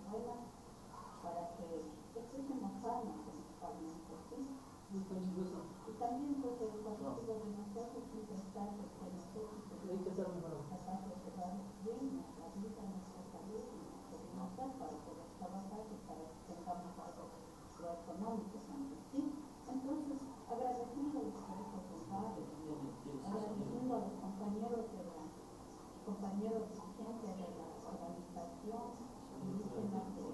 escuelas para que existen años principalmente, ¿sí? Y también pues el objetivo de nosotros siempre está porque nosotros tenemos que tratar de llevar bien nuestra vida, nuestra salud y nuestro bienestar para poder trabajar y para que tengamos algo lo económico también, ¿sí? Entonces, agradeciendo a los colegios rurales, agradeciendo a los compañeros dirigentes de la organización indígena que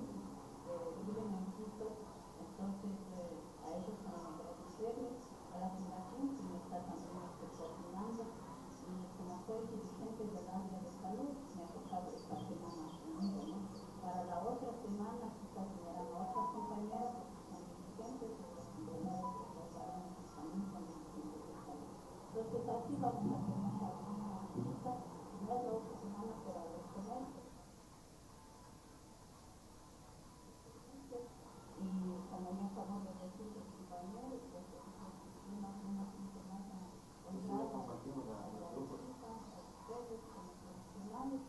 viven en Quito, entonces a ellos también agradecerles, a la fundación que me está también coordinando, y como soy dirigente del área de salud, me ha tocado esta semana conmigo, ¿no? Para la otra semana quizás vieran a otras compañeras que son dirigentes de los médicos, los varones que también son dirigentes de salud. Entonces así vamos a hacer una visita, no es la otra semana, pero a los colegios. Y como me acabo de decir los compañeros, pues una semana honrada a ustedes como profesionales.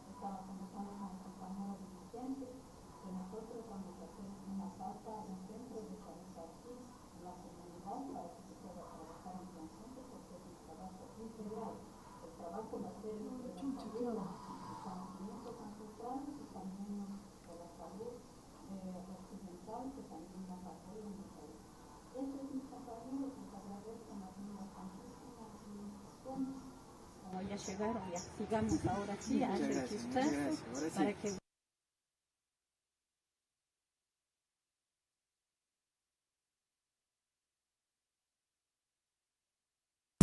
Estaba conversando con el compañero dirigente que nosotros vamos a hacer una pauta en un centro de salud aquí en la comunidad para que se pueda trabajar en conjunto porque es un trabajo integral. El trabajo va a ser entre la salud, los conocimientos ancestrales y también de la salud occidental que también nos apoya en el país. Estos mis compañeros les agradezco más bien bastantísimas invitaciones. Como ya llegaron, ya sigamos ahora sí a hacer chistazo para que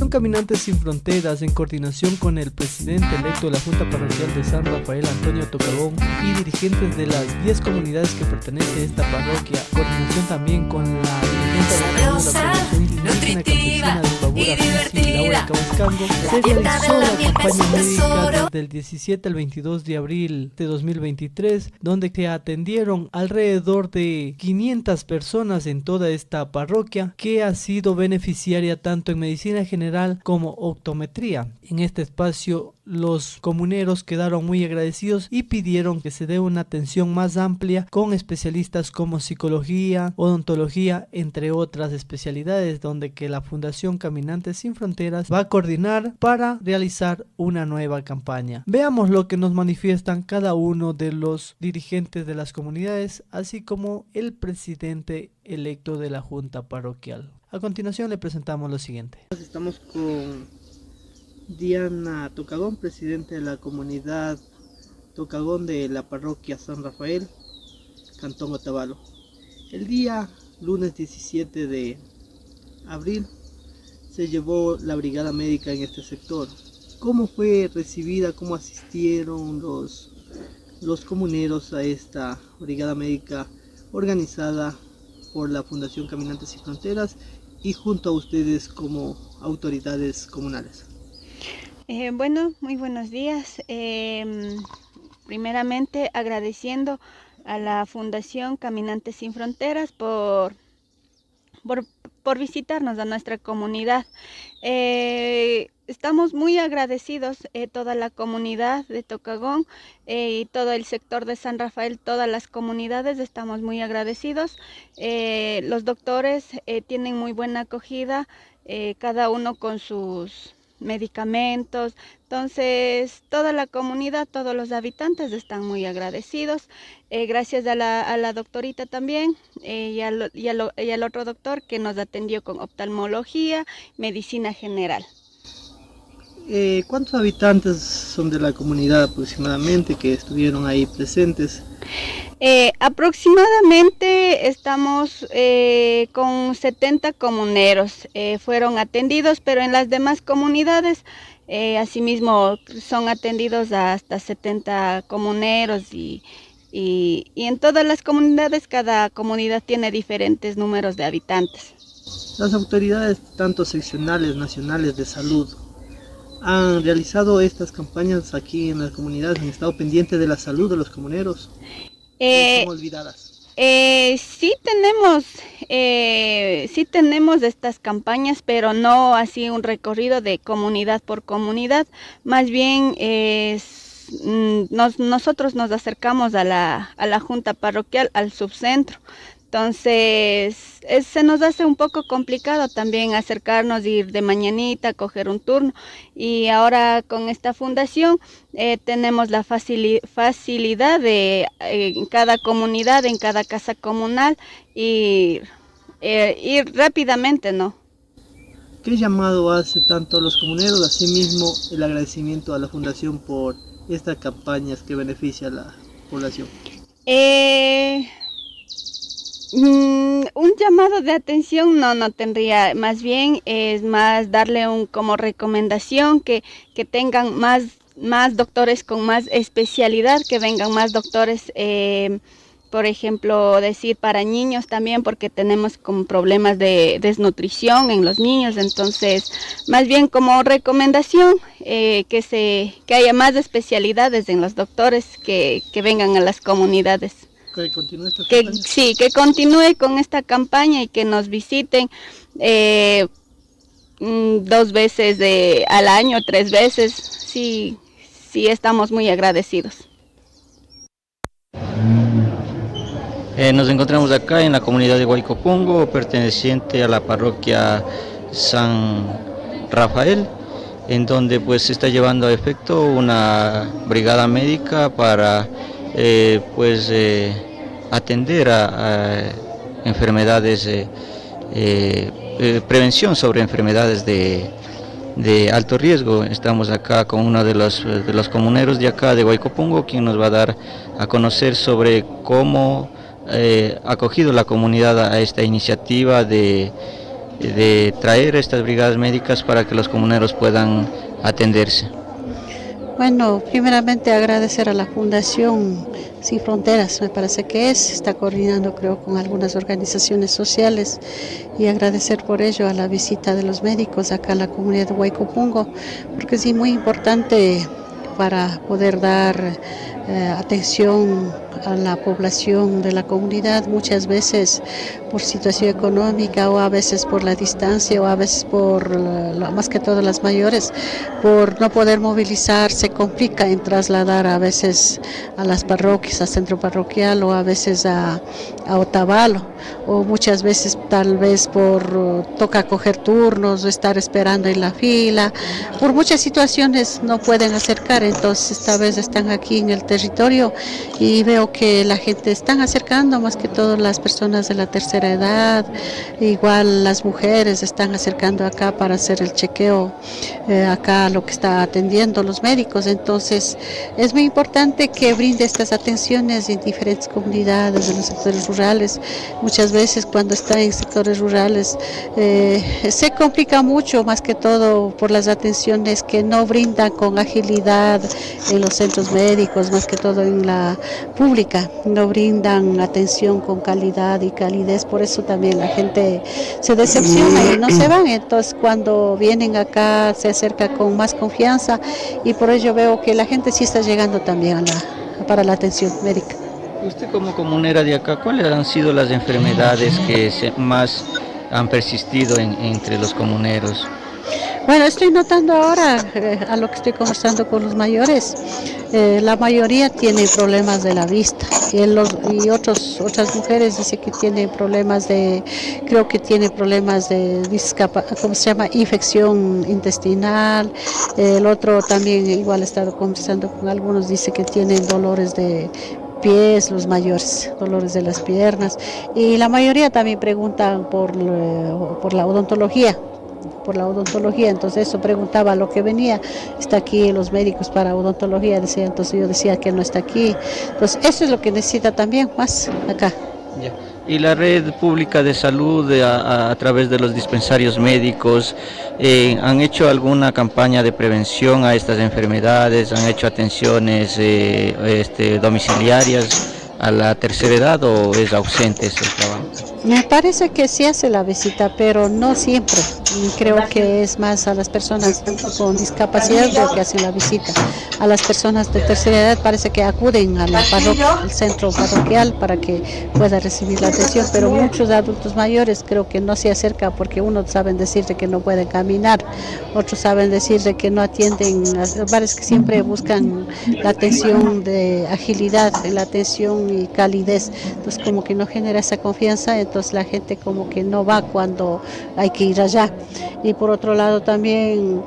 Caminantes Sin Fronteras, en coordinación con el presidente electo de la Junta Parroquial de San Rafael, Antonio Tocagón, y dirigentes de las 10 comunidades que pertenecen a esta parroquia, coordinación también con la dirigente de la Población Indígena Campesina de Babura, Laura Cabascango, se realizó la campaña médica desde el 17 al 22 de abril de 2023, donde se atendieron alrededor de 500 personas en toda esta parroquia, que ha sido beneficiaria tanto en medicina general como optometría. En este espacio los comuneros quedaron muy agradecidos y pidieron que se dé una atención más amplia con especialistas como psicología, odontología, entre otras especialidades, donde que la Fundación Caminantes Sin Fronteras va a coordinar para realizar una nueva campaña. Veamos lo que nos manifiestan cada uno de los dirigentes de las comunidades, así como el presidente electo de la Junta Parroquial. A continuación le presentamos lo siguiente. Estamos con Diana Tocagón, presidente de la comunidad Tocagón de la parroquia San Rafael, Cantón Otavalo. El día lunes 17 de abril se llevó la brigada médica en este sector. ¿Cómo fue recibida, cómo asistieron los comuneros a esta brigada médica organizada por la Fundación Caminantes Sin Fronteras y junto a ustedes como autoridades comunales? Bueno, muy buenos días. Primeramente agradeciendo a la Fundación Caminantes Sin Fronteras por visitarnos a nuestra comunidad. Estamos muy agradecidos, toda la comunidad de Tocagón y todo el sector de San Rafael, todas las comunidades, estamos muy agradecidos. Los doctores tienen muy buena acogida, cada uno con sus medicamentos, entonces toda la comunidad, todos los habitantes están muy agradecidos. Gracias a la doctorita también y al otro doctor que nos atendió con oftalmología, medicina general. ¿Cuántos habitantes son de la comunidad aproximadamente que estuvieron ahí presentes? Aproximadamente estamos con 70 comuneros, fueron atendidos, pero en las demás comunidades asimismo son atendidos hasta 70 comuneros y en todas las comunidades, cada comunidad tiene diferentes números de habitantes. Las autoridades, tanto seccionales, nacionales de salud, han realizado estas campañas aquí en las comunidades, han estado pendientes de la salud de los comuneros. ¿Son olvidadas? Sí tenemos estas campañas, pero no así un recorrido de comunidad por comunidad, más bien nosotros nos acercamos a la junta parroquial, al subcentro. Entonces, se nos hace un poco complicado también acercarnos, ir de mañanita, coger un turno. Y ahora con esta fundación tenemos la facilidad de en cada comunidad, en cada casa comunal, ir rápidamente, ¿no? ¿Qué llamado hace tanto a los comuneros? Asimismo, el agradecimiento a la fundación por estas campañas que benefician a la población. Un llamado de atención no tendría, más bien es más darle como recomendación que tengan más doctores con más especialidad, que vengan más doctores, por ejemplo, decir para niños también, porque tenemos como problemas de desnutrición en los niños. Entonces, más bien como recomendación que haya más especialidades en los doctores que vengan a las comunidades. ¿Que continúe esta campaña? Sí, que continúe con esta campaña y que nos visiten 2 veces al año, 3 veces. Sí, estamos muy agradecidos. Nos encontramos acá en la comunidad de Guaycopungo, perteneciente a la parroquia San Rafael, en donde pues se está llevando a efecto una brigada médica para atender a enfermedades, prevención sobre enfermedades de alto riesgo. Estamos acá con uno de los comuneros de acá de Guaycopungo, quien nos va a dar a conocer sobre cómo ha acogido la comunidad a esta iniciativa de traer estas brigadas médicas para que los comuneros puedan atenderse. Bueno, primeramente agradecer a la Fundación Sin Fronteras, me parece que está coordinando creo con algunas organizaciones sociales, y agradecer por ello a la visita de los médicos acá a la comunidad de Guaycopungo, porque es muy importante para poder dar atención a la población de la comunidad, muchas veces por situación económica, o a veces por la distancia, o a veces por, más que todo las mayores, por no poder movilizar, se complica en trasladar a veces a las parroquias, al centro parroquial, o a veces a Otavalo, o muchas veces tal vez toca coger turnos o estar esperando en la fila. Por muchas situaciones no pueden acercar, entonces esta vez están aquí en el territorio y veo que la gente están acercando, más que todo las personas de la tercera edad, igual las mujeres están acercando acá para hacer el chequeo, acá lo que está atendiendo los médicos. Entonces es muy importante que brinde estas atenciones en diferentes comunidades, en los sectores rurales. Muchas veces cuando está en sectores rurales se complica mucho, más que todo por las atenciones que no brindan con agilidad en los centros médicos, más que todo en la pública, no brindan atención con calidad y calidez. Por eso también la gente se decepciona y no se van. Entonces cuando vienen acá se acerca con más confianza, y por ello veo que la gente sí está llegando también para la atención médica. Usted como comunera de acá, ¿cuáles han sido las enfermedades que más han persistido entre los comuneros? Bueno, estoy notando ahora, a lo que estoy conversando con los mayores, la mayoría tiene problemas de la vista, y otras mujeres dicen que tienen problemas creo que tienen problemas de ¿cómo se llama? Infección intestinal. El otro también, igual he estado conversando con algunos, dice que tienen dolores de pies, los mayores, dolores de las piernas, y la mayoría también preguntan por la odontología. Entonces eso preguntaba lo que venía, está aquí los médicos para odontología, decía, entonces yo decía que no está aquí. Entonces eso es lo que necesita también más acá. Ya. Y la red pública de salud a través de los dispensarios médicos, ¿han hecho alguna campaña de prevención a estas enfermedades? ¿Han hecho atenciones domiciliarias a la tercera edad, o es ausente ese trabajo? Me parece que sí hace la visita, pero no siempre. Y creo que es más a las personas con discapacidad lo que hacen la visita. A las personas de tercera edad parece que acuden a la parroquia, al centro parroquial para que pueda recibir la atención, pero muchos adultos mayores creo que no se acercan porque unos saben decir de que no pueden caminar, otros saben decir de que no atienden, parece que siempre buscan la atención de agilidad, la atención y calidez, entonces como que no genera esa confianza, entonces la gente como que no va cuando hay que ir allá. Y por otro lado también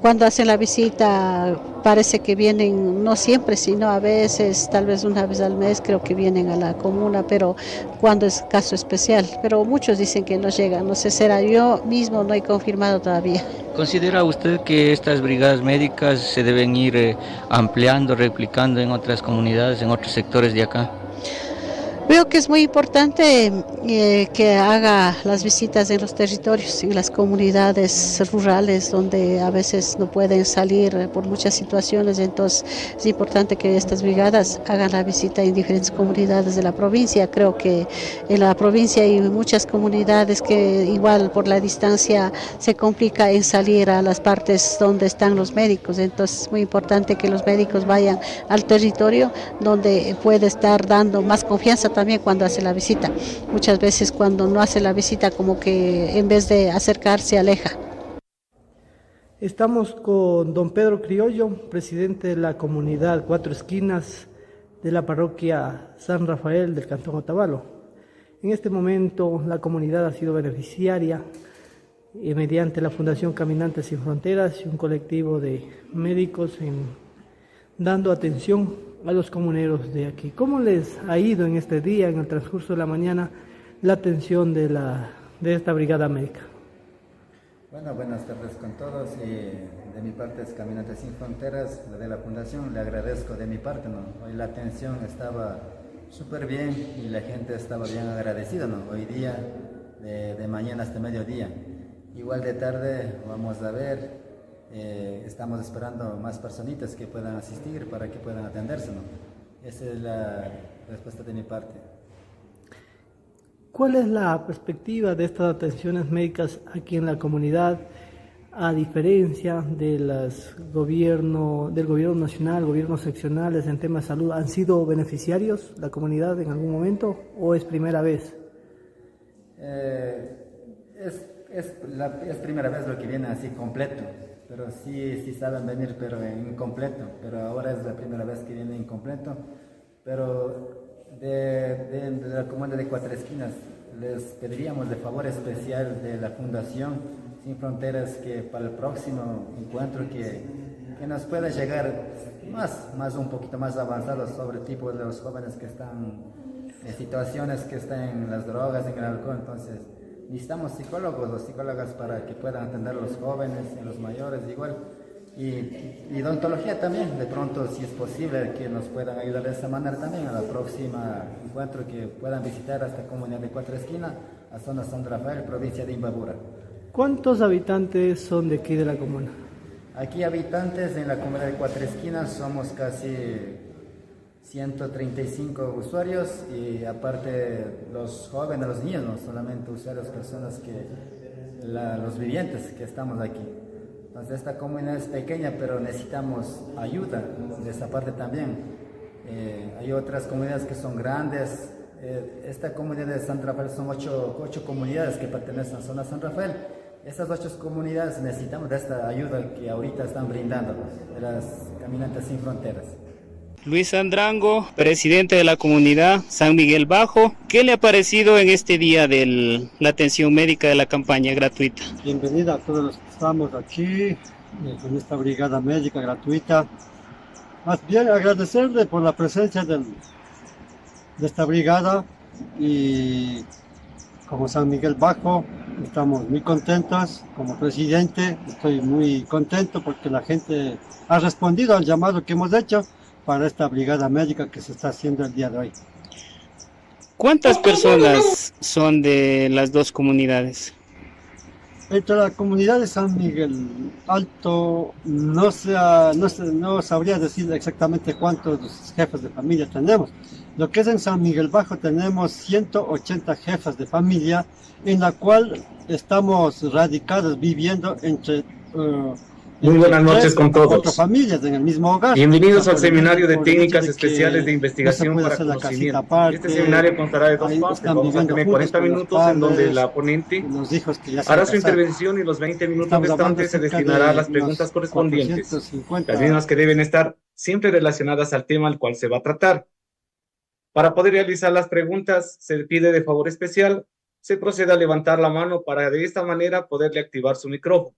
cuando hacen la visita parece que vienen, no siempre, sino a veces, tal vez una vez al mes creo que vienen a la comuna, pero cuando es caso especial, pero muchos dicen que no llegan, no sé, será, yo mismo no he confirmado todavía. ¿Considera usted que estas brigadas médicas se deben ir ampliando, replicando en otras comunidades, en otros sectores de acá? Veo que es muy importante que haga las visitas en los territorios, en las comunidades rurales donde a veces no pueden salir por muchas situaciones, entonces es importante que estas brigadas hagan la visita en diferentes comunidades de la provincia. Creo que en la provincia hay muchas comunidades que igual por la distancia se complica en salir a las partes donde están los médicos, entonces es muy importante que los médicos vayan al territorio donde puede estar dando más confianza también cuando hace la visita. Muchas veces cuando no hace la visita como que en vez de acercarse aleja. Estamos con don Pedro Criollo, presidente de la comunidad Cuatro Esquinas de la parroquia San Rafael del Cantón Otavalo. En este momento la comunidad ha sido beneficiaria mediante la Fundación Caminantes Sin Fronteras y un colectivo de médicos dando atención a los comuneros de aquí. ¿Cómo les ha ido en este día, en el transcurso de la mañana, la atención de esta brigada médica? Bueno, buenas tardes con todos. De mi parte es Caminantes Sin Fronteras, de la Fundación. Le agradezco de mi parte, ¿no? Hoy la atención estaba súper bien y la gente estaba bien agradecida, ¿no? Hoy día, de mañana hasta mediodía. Igual de tarde vamos a ver. Estamos esperando más personitas que puedan asistir para que puedan atenderse, ¿no? Esa es la respuesta de mi parte. ¿Cuál es la perspectiva de estas atenciones médicas aquí en la comunidad, a diferencia del gobierno nacional, gobiernos seccionales en temas de salud? ¿Han sido beneficiarios la comunidad en algún momento o es primera vez? Es primera vez lo que viene así completo. Pero sí saben venir, pero en incompleto. Pero ahora es la primera vez que viene incompleto. Pero de la comunidad de Cuatro Esquinas les pediríamos de favor especial de la Fundación Sin Fronteras que para el próximo encuentro que nos pueda llegar más un poquito más avanzados sobre el tipo de los jóvenes que están en situaciones que están en las drogas, en el alcohol. Entonces necesitamos psicólogos o psicólogas para que puedan atender a los jóvenes y a los mayores igual. Y odontología también, de pronto si es posible que nos puedan ayudar de esa manera también a la próxima encuentro que puedan visitar esta comunidad de Cuatro Esquinas, a zona San Rafael, provincia de Imbabura. ¿Cuántos habitantes son de aquí de la comuna? Aquí habitantes en la comunidad de Cuatro Esquinas somos casi 135 usuarios y aparte los jóvenes, los niños, no solamente usuarios, personas los vivientes que estamos aquí. Entonces esta comunidad es pequeña, pero necesitamos ayuda de esta parte también. Hay otras comunidades que son grandes. Esta comunidad de San Rafael son ocho comunidades que pertenecen a la zona San Rafael. Estas 8 comunidades necesitamos de esta ayuda que ahorita están brindando de las Caminantes Sin Fronteras. Luis Andrango, presidente de la comunidad San Miguel Bajo. ¿Qué le ha parecido en este día de la atención médica de la campaña gratuita? Bienvenida a todos los que estamos aquí en esta brigada médica gratuita. Más bien agradecerle por la presencia de esta brigada y como San Miguel Bajo estamos muy contentos. Como presidente estoy muy contento porque la gente ha respondido al llamado que hemos hecho para esta brigada médica que se está haciendo el día de hoy. ¿Cuántas personas son de las dos comunidades? Entre la comunidad de San Miguel Alto no sabría decir exactamente cuántos jefes de familia tenemos. Lo que es en San Miguel Bajo tenemos 180 jefes de familia, en la cual estamos radicados viviendo Muy buenas noches 3 con a 4 todos. familias en el mismo hogar. Bienvenidos al seminario de Por el hecho técnicas de especiales de que investigación no se puede para hacer la casita conocimiento. aparte, Este seminario constará de dos ahí partes. están Vamos a viviendo tener juntos 40 con los minutos en donde padres, la ponente los hijos que ya se hará han su casado. intervención y los 20 minutos Estamos hablando restantes se cerca destinará a de las preguntas unos correspondientes, 450. las mismas que deben estar siempre relacionadas al tema al cual se va a tratar. Para poder realizar las preguntas, se pide de favor especial, se procede a levantar la mano para de esta manera poderle activar su micrófono.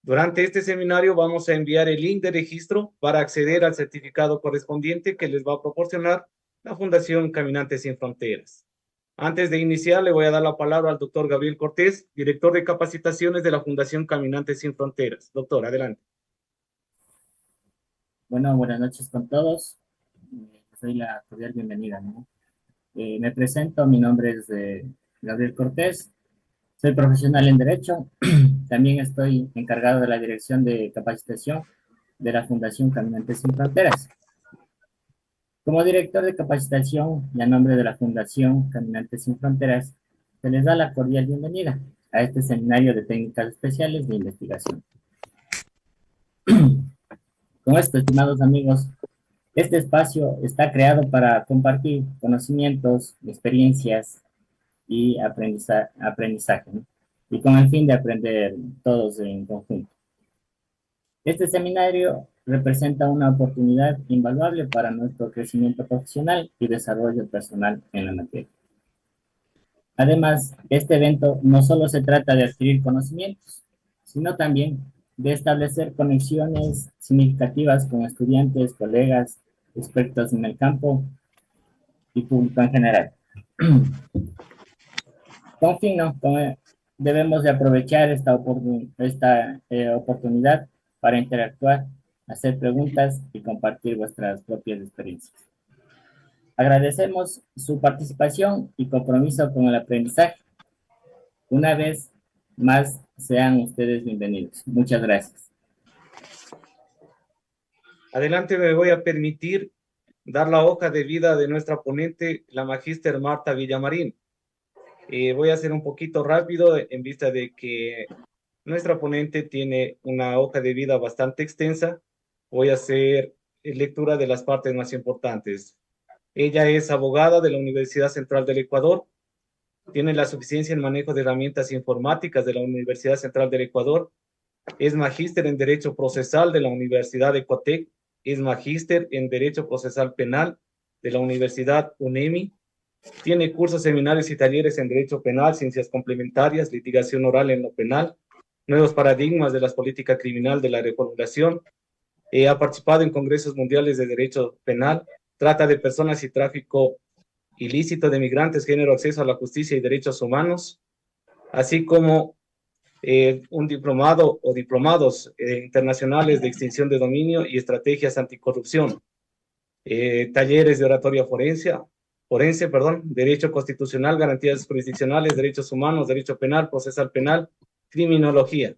Durante este seminario vamos a enviar el link de registro para acceder al certificado correspondiente que les va a proporcionar la Fundación Caminantes Sin Fronteras. Antes de iniciar, le voy a dar la palabra al doctor Gabriel Cortés, director de capacitaciones de la Fundación Caminantes Sin Fronteras. Doctor, adelante. Bueno, buenas noches con todos. Les doy la cordial bienvenida, ¿no? Me presento, mi nombre es Gabriel Cortés, soy profesional en Derecho, también estoy encargado de la Dirección de Capacitación de la Fundación Caminantes Sin Fronteras. Como director de capacitación y a nombre de la Fundación Caminantes Sin Fronteras, se les da la cordial bienvenida a este seminario de técnicas especiales de investigación. Con esto, estimados amigos, este espacio está creado para compartir conocimientos, experiencias y aprendizaje, ¿no? Y con el fin de aprender todos en conjunto. Este seminario representa una oportunidad invaluable para nuestro crecimiento profesional y desarrollo personal en la materia. Además, este evento no solo se trata de adquirir conocimientos, sino también de establecer conexiones significativas con estudiantes, colegas, expertos en el campo y público en general. Con fin, ¿no? Debemos de aprovechar esta oportunidad para interactuar, hacer preguntas y compartir vuestras propias experiencias. Agradecemos su participación y compromiso con el aprendizaje. Una vez más, sean ustedes bienvenidos. Muchas gracias. Adelante, me voy a permitir dar la hoja de vida de nuestra ponente, la magíster Marta Villamarín. Voy a ser un poquito rápido en vista de que nuestra ponente tiene una hoja de vida bastante extensa. Voy a hacer lectura de las partes más importantes. Ella es abogada de la Universidad Central del Ecuador, tiene la suficiencia en manejo de herramientas informáticas de la Universidad Central del Ecuador, es magíster en Derecho Procesal de la Universidad de Ecotec, es magíster en Derecho Procesal Penal de la Universidad UNEMI, tiene cursos, seminarios y talleres en Derecho Penal, Ciencias Complementarias, Litigación Oral en lo Penal, Nuevos Paradigmas de la Política Criminal de la Reformulación, ha participado en congresos mundiales de Derecho Penal, trata de personas y tráfico ilícito de migrantes, género, acceso a la justicia y derechos humanos, así como un diplomado o diplomados internacionales de extinción de dominio y estrategias anticorrupción, talleres de oratoria forense, derecho constitucional, garantías jurisdiccionales, derechos humanos, derecho penal, procesal penal, criminología.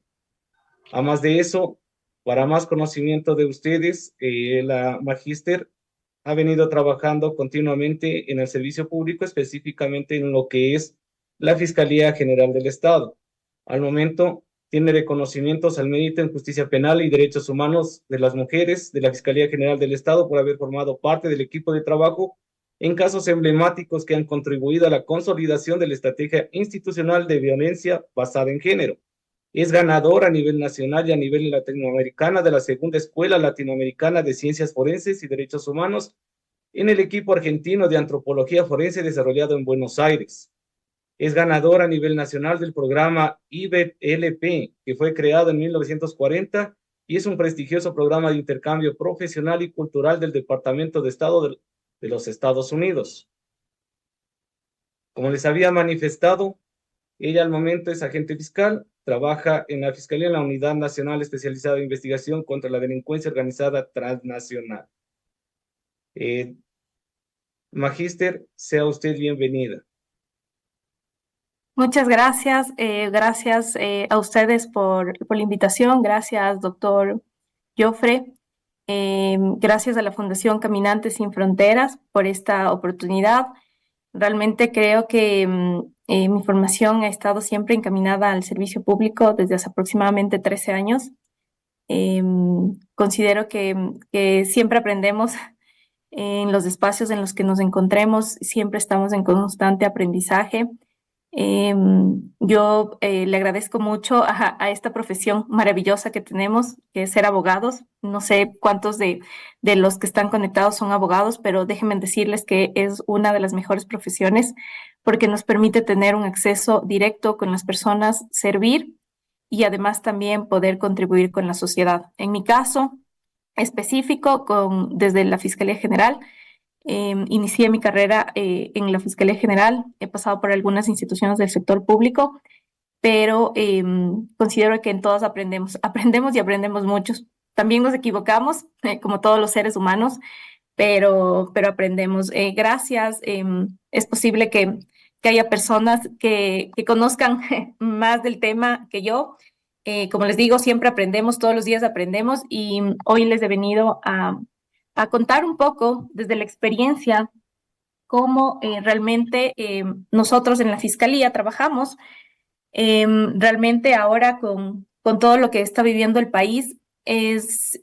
Además de eso, para más conocimiento de ustedes, la magíster ha venido trabajando continuamente en el servicio público, específicamente en lo que es la Fiscalía General del Estado. Al momento tiene reconocimientos al mérito en justicia penal y derechos humanos de las mujeres de la Fiscalía General del Estado por haber formado parte del equipo de trabajo en casos emblemáticos que han contribuido a la consolidación de la estrategia institucional de violencia basada en género. Es ganadora a nivel nacional y a nivel latinoamericana de la segunda Escuela Latinoamericana de Ciencias Forenses y Derechos Humanos en el equipo argentino de Antropología Forense desarrollado en Buenos Aires. Es ganadora a nivel nacional del programa IBET-LP, que fue creado en 1940 y es un prestigioso programa de intercambio profesional y cultural del Departamento de Estado de los Estados Unidos. Como les había manifestado, ella al momento es agente fiscal, trabaja en la Fiscalía en la Unidad Nacional Especializada de Investigación contra la Delincuencia Organizada Transnacional. Magíster, sea usted bienvenida. Muchas gracias, a ustedes por la invitación, gracias doctor Jofre, gracias a la Fundación Caminantes Sin Fronteras por esta oportunidad. Realmente creo que mi formación ha estado siempre encaminada al servicio público desde hace aproximadamente 13 años. Considero que siempre aprendemos en los espacios en los que nos encontremos, siempre estamos en constante aprendizaje. Yo le agradezco mucho a esta profesión maravillosa que tenemos, que es ser abogados. No sé cuántos de los que están conectados son abogados, pero déjenme decirles que es una de las mejores profesiones porque nos permite tener un acceso directo con las personas, servir y además también poder contribuir con la sociedad. En mi caso específico, desde la Fiscalía General, inicié mi carrera en la Fiscalía General, he pasado por algunas instituciones del sector público, pero considero que en todas aprendemos y aprendemos muchos. También nos equivocamos, como todos los seres humanos, pero aprendemos. Gracias. Es posible que haya personas que conozcan más del tema que yo. Como les digo, siempre aprendemos, todos los días aprendemos y hoy les he venido a contar un poco desde la experiencia cómo realmente nosotros en la Fiscalía trabajamos. Realmente ahora con todo lo que está viviendo el país es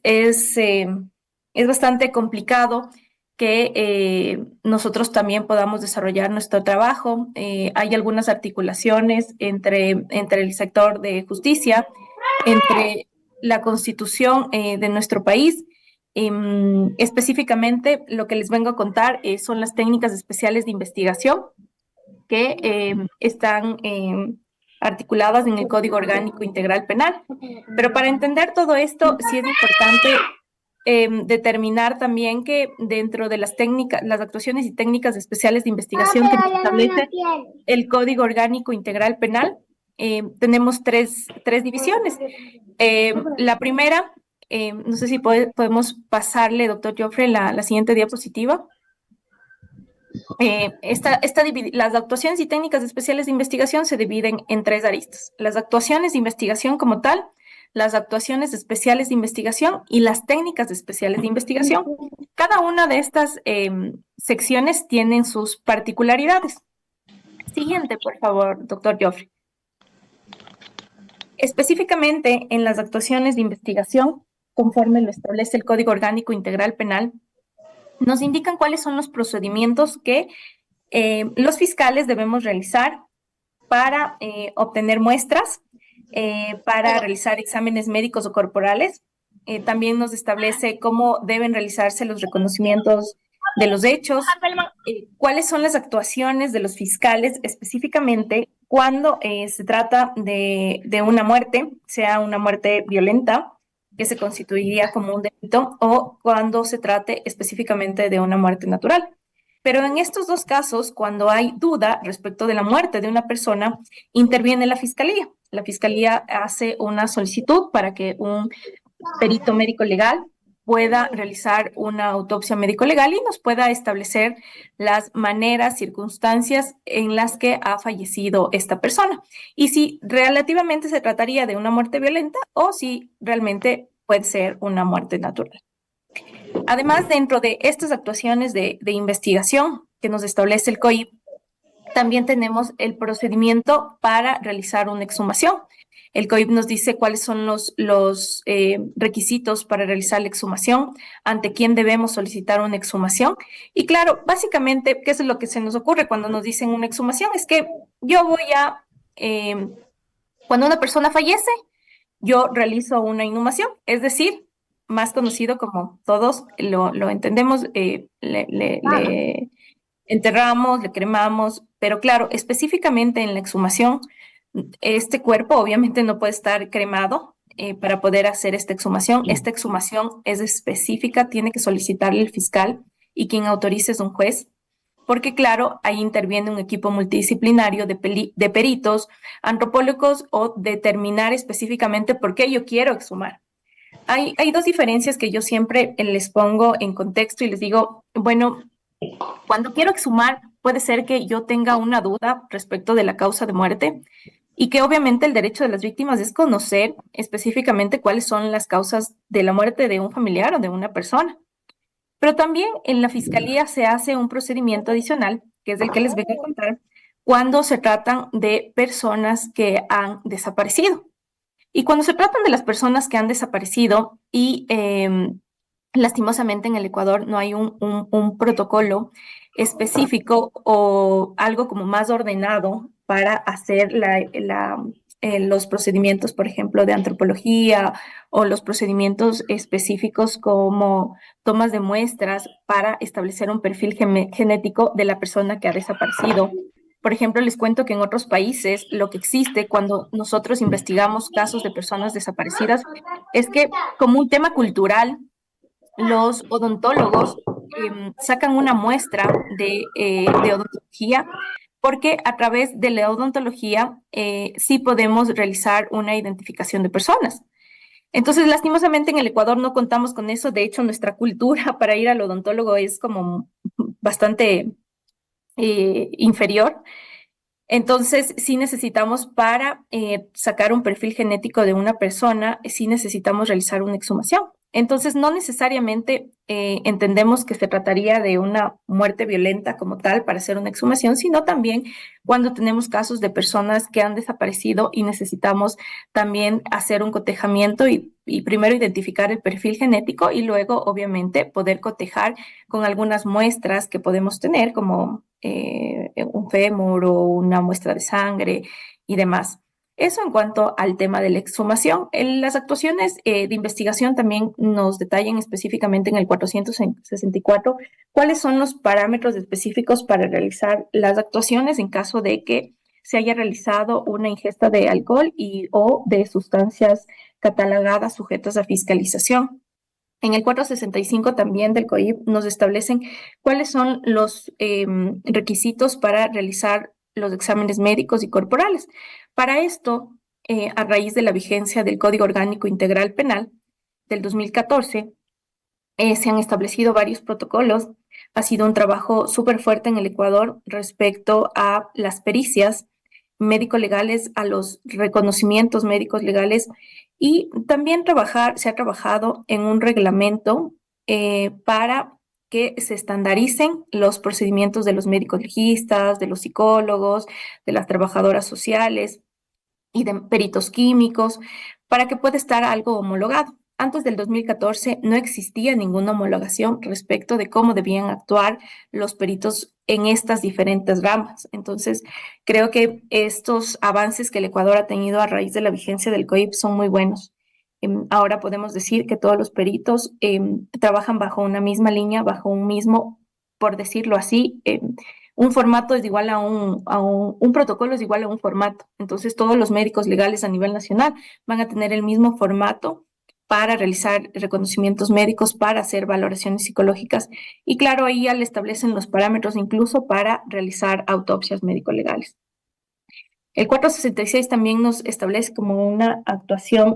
bastante complicado que nosotros también podamos desarrollar nuestro trabajo. Hay algunas articulaciones entre el sector de justicia, entre la Constitución de nuestro país. Específicamente lo que les vengo a contar son las técnicas especiales de investigación que están articuladas en el Código Orgánico Integral Penal. Pero para entender todo esto, sí es importante determinar también que dentro de las actuaciones y técnicas especiales de investigación que establece el Código Orgánico Integral Penal, tenemos tres divisiones. La primera, no sé si podemos pasarle, doctor Jofre, la siguiente diapositiva. Las actuaciones y técnicas especiales de investigación se dividen en tres aristas: las actuaciones de investigación como tal, las actuaciones especiales de investigación y las técnicas especiales de investigación. Cada una de estas secciones tienen sus particularidades. Siguiente, por favor, doctor Jofre. Específicamente en las actuaciones de investigación, conforme lo establece el Código Orgánico Integral Penal, nos indican cuáles son los procedimientos que los fiscales debemos realizar para obtener muestras, para realizar exámenes médicos o corporales. También nos establece cómo deben realizarse los reconocimientos de los hechos, cuáles son las actuaciones de los fiscales específicamente cuando se trata de una muerte, sea una muerte violenta, que se constituiría como un delito, o cuando se trate específicamente de una muerte natural. Pero en estos dos casos, cuando hay duda respecto de la muerte de una persona, interviene la Fiscalía. La Fiscalía hace una solicitud para que un perito médico legal pueda realizar una autopsia médico legal y nos pueda establecer las maneras, circunstancias en las que ha fallecido esta persona. Y si relativamente se trataría de una muerte violenta o si realmente puede ser una muerte natural. Además, dentro de estas actuaciones de investigación que nos establece el COIP, también tenemos el procedimiento para realizar una exhumación. El COIP nos dice cuáles son los requisitos para realizar la exhumación, ante quién debemos solicitar una exhumación. Y claro, básicamente, ¿qué es lo que se nos ocurre cuando nos dicen una exhumación? Es que yo voy a, cuando una persona fallece, yo realizo una inhumación, es decir, más conocido como todos lo entendemos, le enterramos, le cremamos, pero claro, específicamente en la exhumación, este cuerpo obviamente no puede estar cremado para poder hacer esta exhumación. Esta exhumación es específica, tiene que solicitarle el fiscal y quien autorice es un juez, porque claro, ahí interviene un equipo multidisciplinario de peritos, antropólogos o determinar específicamente por qué yo quiero exhumar. Hay dos diferencias que yo siempre les pongo en contexto y les digo, bueno, cuando quiero exhumar, puede ser que yo tenga una duda respecto de la causa de muerte y que obviamente el derecho de las víctimas es conocer específicamente cuáles son las causas de la muerte de un familiar o de una persona. Pero también en la fiscalía se hace un procedimiento adicional, que es el que les vengo a contar, cuando se tratan de personas que han desaparecido. Y cuando se tratan de las personas que han desaparecido y lastimosamente en el Ecuador no hay un protocolo específico o algo como más ordenado para hacer los procedimientos, por ejemplo, de antropología o los procedimientos específicos como tomas de muestras para establecer un perfil genético de la persona que ha desaparecido. Por ejemplo, les cuento que en otros países lo que existe cuando nosotros investigamos casos de personas desaparecidas es que como un tema cultural, los odontólogos sacan una muestra de odontología porque a través de la odontología sí podemos realizar una identificación de personas. Entonces, lastimosamente en el Ecuador no contamos con eso. De hecho, nuestra cultura para ir al odontólogo es como bastante inferior. Entonces, sí necesitamos para sacar un perfil genético de una persona, sí necesitamos realizar una exhumación. Entonces, no necesariamente entendemos que se trataría de una muerte violenta como tal para hacer una exhumación, sino también cuando tenemos casos de personas que han desaparecido y necesitamos también hacer un cotejamiento y primero identificar el perfil genético y luego, obviamente, poder cotejar con algunas muestras que podemos tener, como un fémur o una muestra de sangre y demás. Eso en cuanto al tema de la exhumación. Las actuaciones de investigación también nos detallan específicamente en el 464 cuáles son los parámetros específicos para realizar las actuaciones en caso de que se haya realizado una ingesta de alcohol o de sustancias catalogadas sujetas a fiscalización. En el 465 también del COIP nos establecen cuáles son los requisitos para realizar los exámenes médicos y corporales. Para esto, a raíz de la vigencia del Código Orgánico Integral Penal del 2014, se han establecido varios protocolos. Ha sido un trabajo súper fuerte en el Ecuador respecto a las pericias médico-legales, a los reconocimientos médicos legales y también se ha trabajado en un reglamento para que se estandaricen los procedimientos de los médicos legistas, de los psicólogos, de las trabajadoras sociales y de peritos químicos, para que pueda estar algo homologado. Antes del 2014 no existía ninguna homologación respecto de cómo debían actuar los peritos en estas diferentes ramas. Entonces, creo que estos avances que el Ecuador ha tenido a raíz de la vigencia del COIP son muy buenos. Ahora podemos decir que todos los peritos trabajan bajo una misma línea, bajo un mismo, por decirlo así, un formato es igual a un protocolo es igual a un formato. Entonces, todos los médicos legales a nivel nacional van a tener el mismo formato para realizar reconocimientos médicos, para hacer valoraciones psicológicas y claro, ahí ya le establecen los parámetros incluso para realizar autopsias médico-legales. El 466 también nos establece como una actuación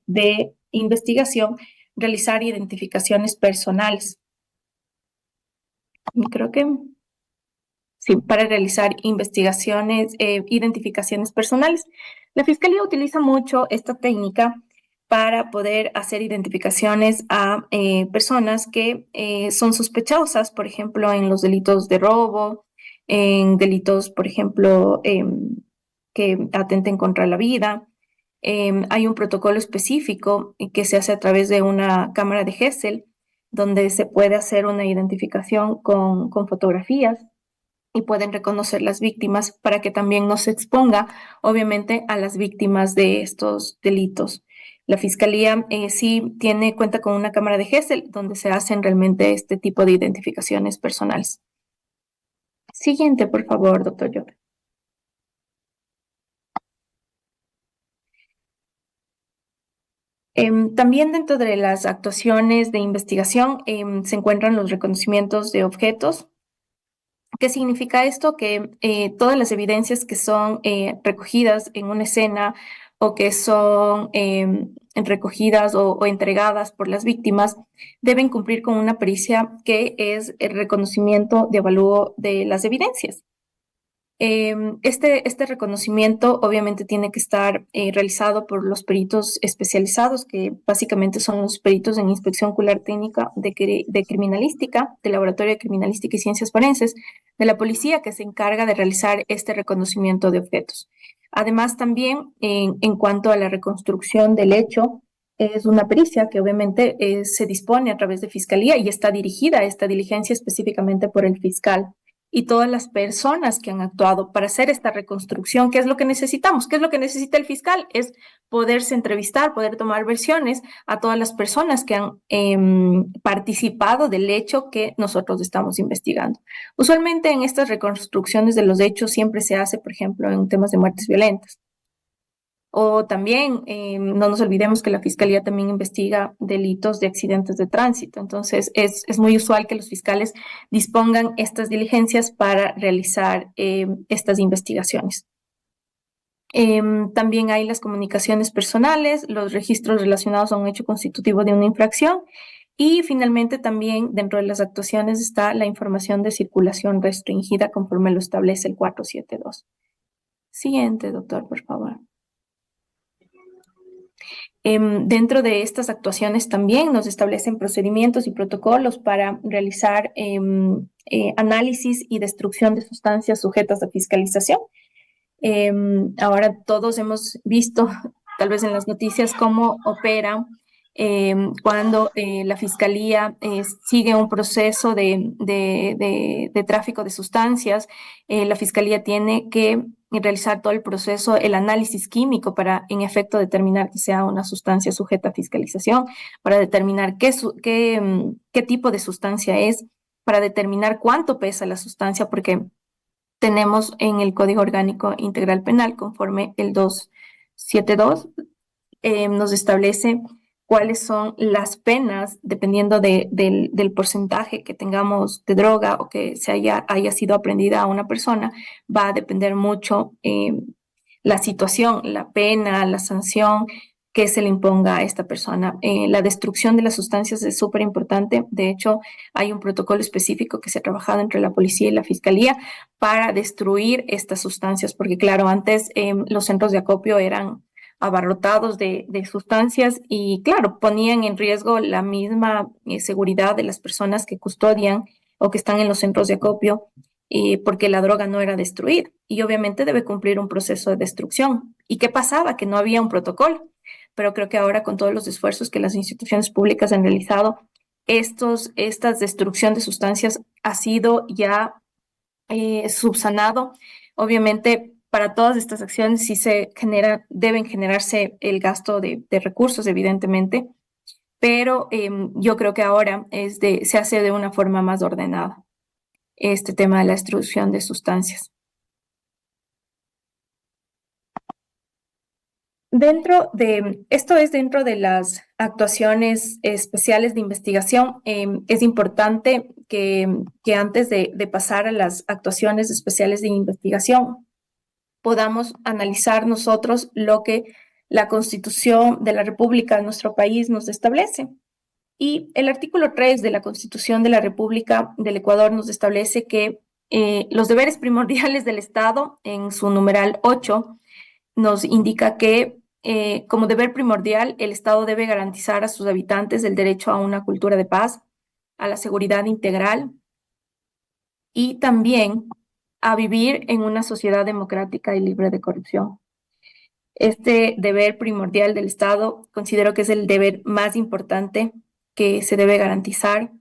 de investigación realizar identificaciones personales. Y creo que sí, para realizar investigaciones, identificaciones personales. La Fiscalía utiliza mucho esta técnica para poder hacer identificaciones a personas que son sospechosas, por ejemplo, en los delitos de robo, en delitos, por ejemplo, que atenten contra la vida. Hay un protocolo específico que se hace a través de una cámara de Gesell, donde se puede hacer una identificación con fotografías y pueden reconocer las víctimas para que también no se exponga, obviamente, a las víctimas de estos delitos. La Fiscalía sí cuenta con una cámara de Gesell donde se hacen realmente este tipo de identificaciones personales. Siguiente, por favor, doctor Job. También dentro de las actuaciones de investigación se encuentran los reconocimientos de objetos. ¿Qué significa esto? Que todas las evidencias que son recogidas en una escena o que son recogidas o entregadas por las víctimas, deben cumplir con una pericia que es el reconocimiento de avalúo de las evidencias. Este reconocimiento obviamente tiene que estar realizado por los peritos especializados, que básicamente son los peritos en inspección ocular técnica de criminalística, del Laboratorio de Criminalística y Ciencias Forenses, de la policía, que se encarga de realizar este reconocimiento de objetos. Además, también en cuanto a la reconstrucción del hecho, es una pericia que obviamente se dispone a través de fiscalía y está dirigida a esta diligencia específicamente por el fiscal y todas las personas que han actuado para hacer esta reconstrucción. ¿Qué es lo que necesitamos? ¿Qué es lo que necesita el fiscal? Es poderse entrevistar, poder tomar versiones a todas las personas que han participado del hecho que nosotros estamos investigando. Usualmente en estas reconstrucciones de los hechos siempre se hace, por ejemplo, en temas de muertes violentas. O también, no nos olvidemos que la Fiscalía también investiga delitos de accidentes de tránsito. Entonces, es muy usual que los fiscales dispongan estas diligencias para realizar estas investigaciones. También hay las comunicaciones personales, los registros relacionados a un hecho constitutivo de una infracción y finalmente también dentro de las actuaciones está la información de circulación restringida conforme lo establece el 472. Siguiente, doctor, por favor. Dentro de estas actuaciones también nos establecen procedimientos y protocolos para realizar análisis y destrucción de sustancias sujetas a fiscalización. Ahora todos hemos visto, tal vez en las noticias, cómo opera cuando la fiscalía sigue un proceso de tráfico de sustancias. La fiscalía tiene que realizar todo el proceso, el análisis químico para, en efecto, determinar que sea una sustancia sujeta a fiscalización, para determinar qué tipo de sustancia es, para determinar cuánto pesa la sustancia, porque tenemos en el Código Orgánico Integral Penal, conforme el 272, nos establece cuáles son las penas, dependiendo del porcentaje que tengamos de droga o que haya sido aprendida a una persona, va a depender mucho la situación, la pena, la sanción que se le imponga a esta persona. La destrucción de las sustancias es súper importante. De hecho, hay un protocolo específico que se ha trabajado entre la policía y la fiscalía para destruir estas sustancias, porque claro, antes los centros de acopio eran abarrotados de sustancias y claro, ponían en riesgo la misma seguridad de las personas que custodian o que están en los centros de acopio porque la droga no era destruida y obviamente debe cumplir un proceso de destrucción. ¿Y qué pasaba? Que no había un protocolo, pero creo que ahora con todos los esfuerzos que las instituciones públicas han realizado, esta destrucción de sustancias ha sido ya subsanado. Obviamente, para todas estas acciones sí deben generarse el gasto de recursos, evidentemente, pero yo creo que ahora se hace de una forma más ordenada este tema de la destrucción de sustancias. Esto es dentro de las actuaciones especiales de investigación. Es importante que antes de pasar a las actuaciones especiales de investigación, podamos analizar nosotros lo que la Constitución de la República de nuestro país nos establece. Y el artículo 3 de la Constitución de la República del Ecuador nos establece que los deberes primordiales del Estado, en su numeral 8, nos indica que como deber primordial, el Estado debe garantizar a sus habitantes el derecho a una cultura de paz, a la seguridad integral y también a vivir en una sociedad democrática y libre de corrupción. Este deber primordial del Estado considero que es el deber más importante que se debe garantizar.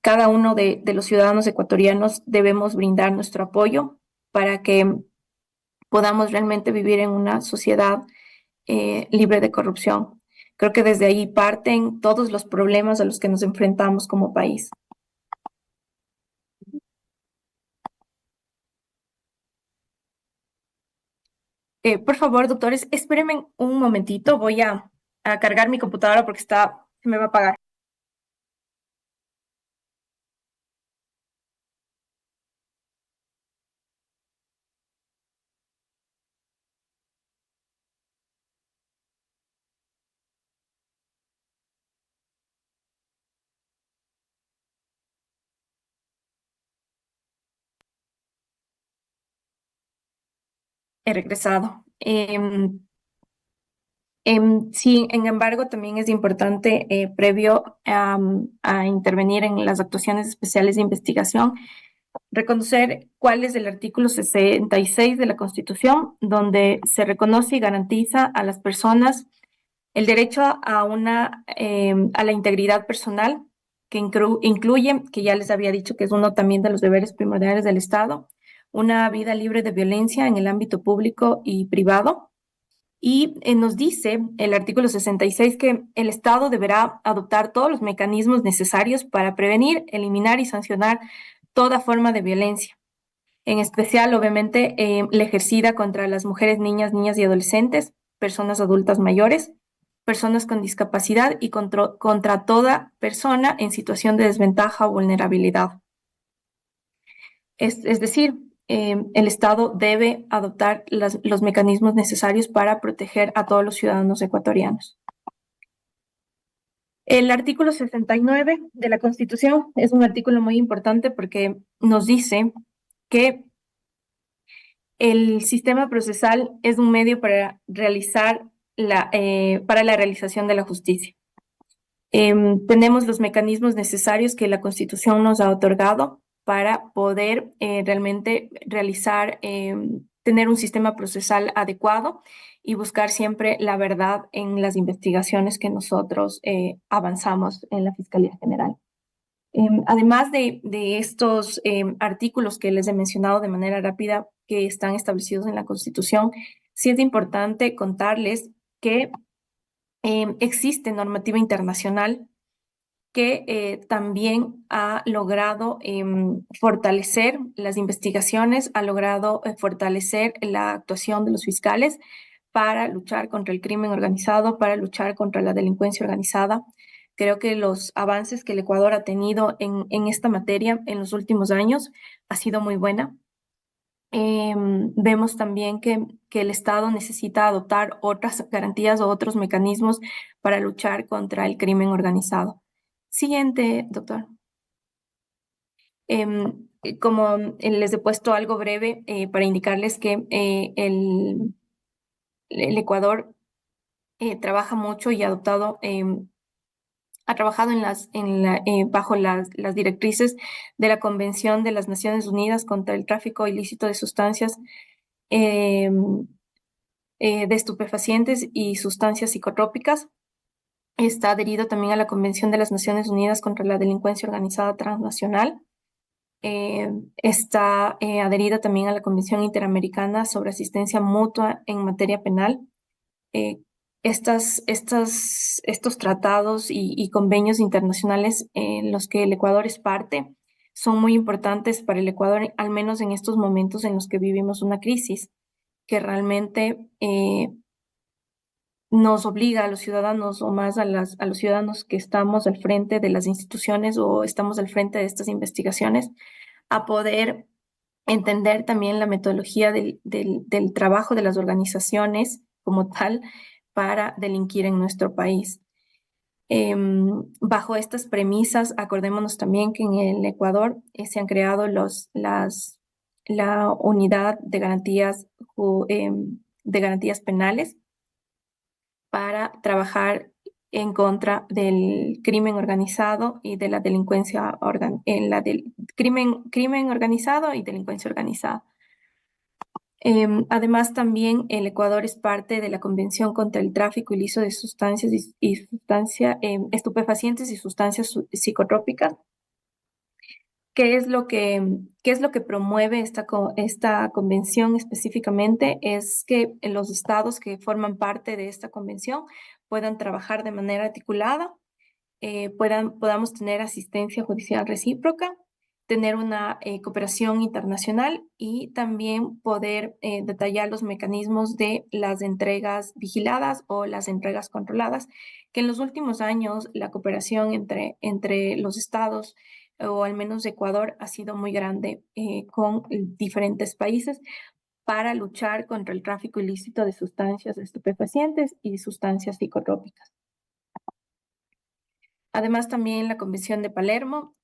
Cada uno de los ciudadanos ecuatorianos debemos brindar nuestro apoyo para que podamos realmente vivir en una sociedad libre de corrupción. Creo que desde ahí parten todos los problemas a los que nos enfrentamos como país. Por favor, doctores, espérenme un momentito. Voy a cargar mi computadora porque se me va a apagar. he regresado. Sin embargo, también es importante, previo a intervenir en las actuaciones especiales de investigación, reconocer cuál es el artículo 66 de la Constitución, donde se reconoce y garantiza a las personas el derecho a la integridad personal, que incluye, que ya les había dicho que es uno también de los deberes primordiales del Estado, una vida libre de violencia en el ámbito público y privado. Y nos dice el artículo 66 que el Estado deberá adoptar todos los mecanismos necesarios para prevenir, eliminar y sancionar toda forma de violencia, en especial, obviamente, la ejercida contra las mujeres, niñas y adolescentes, personas adultas mayores, personas con discapacidad y contra toda persona en situación de desventaja o vulnerabilidad. Es decir, el Estado debe adoptar los mecanismos necesarios para proteger a todos los ciudadanos ecuatorianos. El artículo 69 de la Constitución es un artículo muy importante porque nos dice que el sistema procesal es un medio para para la realización de la justicia. Tenemos los mecanismos necesarios que la Constitución nos ha otorgado para poder realmente tener un sistema procesal adecuado y buscar siempre la verdad en las investigaciones que nosotros avanzamos en la Fiscalía General. Además de estos artículos que les he mencionado de manera rápida que están establecidos en la Constitución, sí es importante contarles que existe normativa internacional que también ha logrado fortalecer las investigaciones, ha logrado fortalecer la actuación de los fiscales para luchar contra el crimen organizado, para luchar contra la delincuencia organizada. Creo que los avances que el Ecuador ha tenido en esta materia en los últimos años ha sido muy buena. Vemos también que el Estado necesita adoptar otras garantías o otros mecanismos para luchar contra el crimen organizado. Siguiente, doctor. Como les he puesto algo breve para indicarles que el Ecuador trabaja mucho y ha trabajado bajo las directrices de la Convención de las Naciones Unidas contra el tráfico ilícito de sustancias de estupefacientes y sustancias psicotrópicas. Está adherido también a la Convención de las Naciones Unidas contra la Delincuencia Organizada Transnacional. Está adherida también a la Convención Interamericana sobre Asistencia Mutua en Materia Penal. Estos tratados y convenios internacionales en los que el Ecuador es parte son muy importantes para el Ecuador, al menos en estos momentos en los que vivimos una crisis que realmente nos obliga a los ciudadanos o más a los ciudadanos que estamos al frente de las instituciones o estamos al frente de estas investigaciones a poder entender también la metodología del trabajo de las organizaciones como tal para delinquir en nuestro país. Bajo estas premisas, acordémonos también que en el Ecuador se han creado la unidad de garantías penales para trabajar en contra del crimen organizado y de la delincuencia crimen organizado y delincuencia organizada. Además, también el Ecuador es parte de la Convención contra el Tráfico Ilícito de Sustancias estupefacientes y sustancias psicotrópicas. ¿Qué es lo que promueve esta convención específicamente? Es que los estados que forman parte de esta convención puedan trabajar de manera articulada, podamos tener asistencia judicial recíproca, tener una cooperación internacional y también poder detallar los mecanismos de las entregas vigiladas o las entregas controladas, que en los últimos años la cooperación entre los estados o al menos Ecuador ha sido muy grande con diferentes países para luchar contra el tráfico ilícito de sustancias estupefacientes y sustancias psicotrópicas. Además, también la Convención de Palermo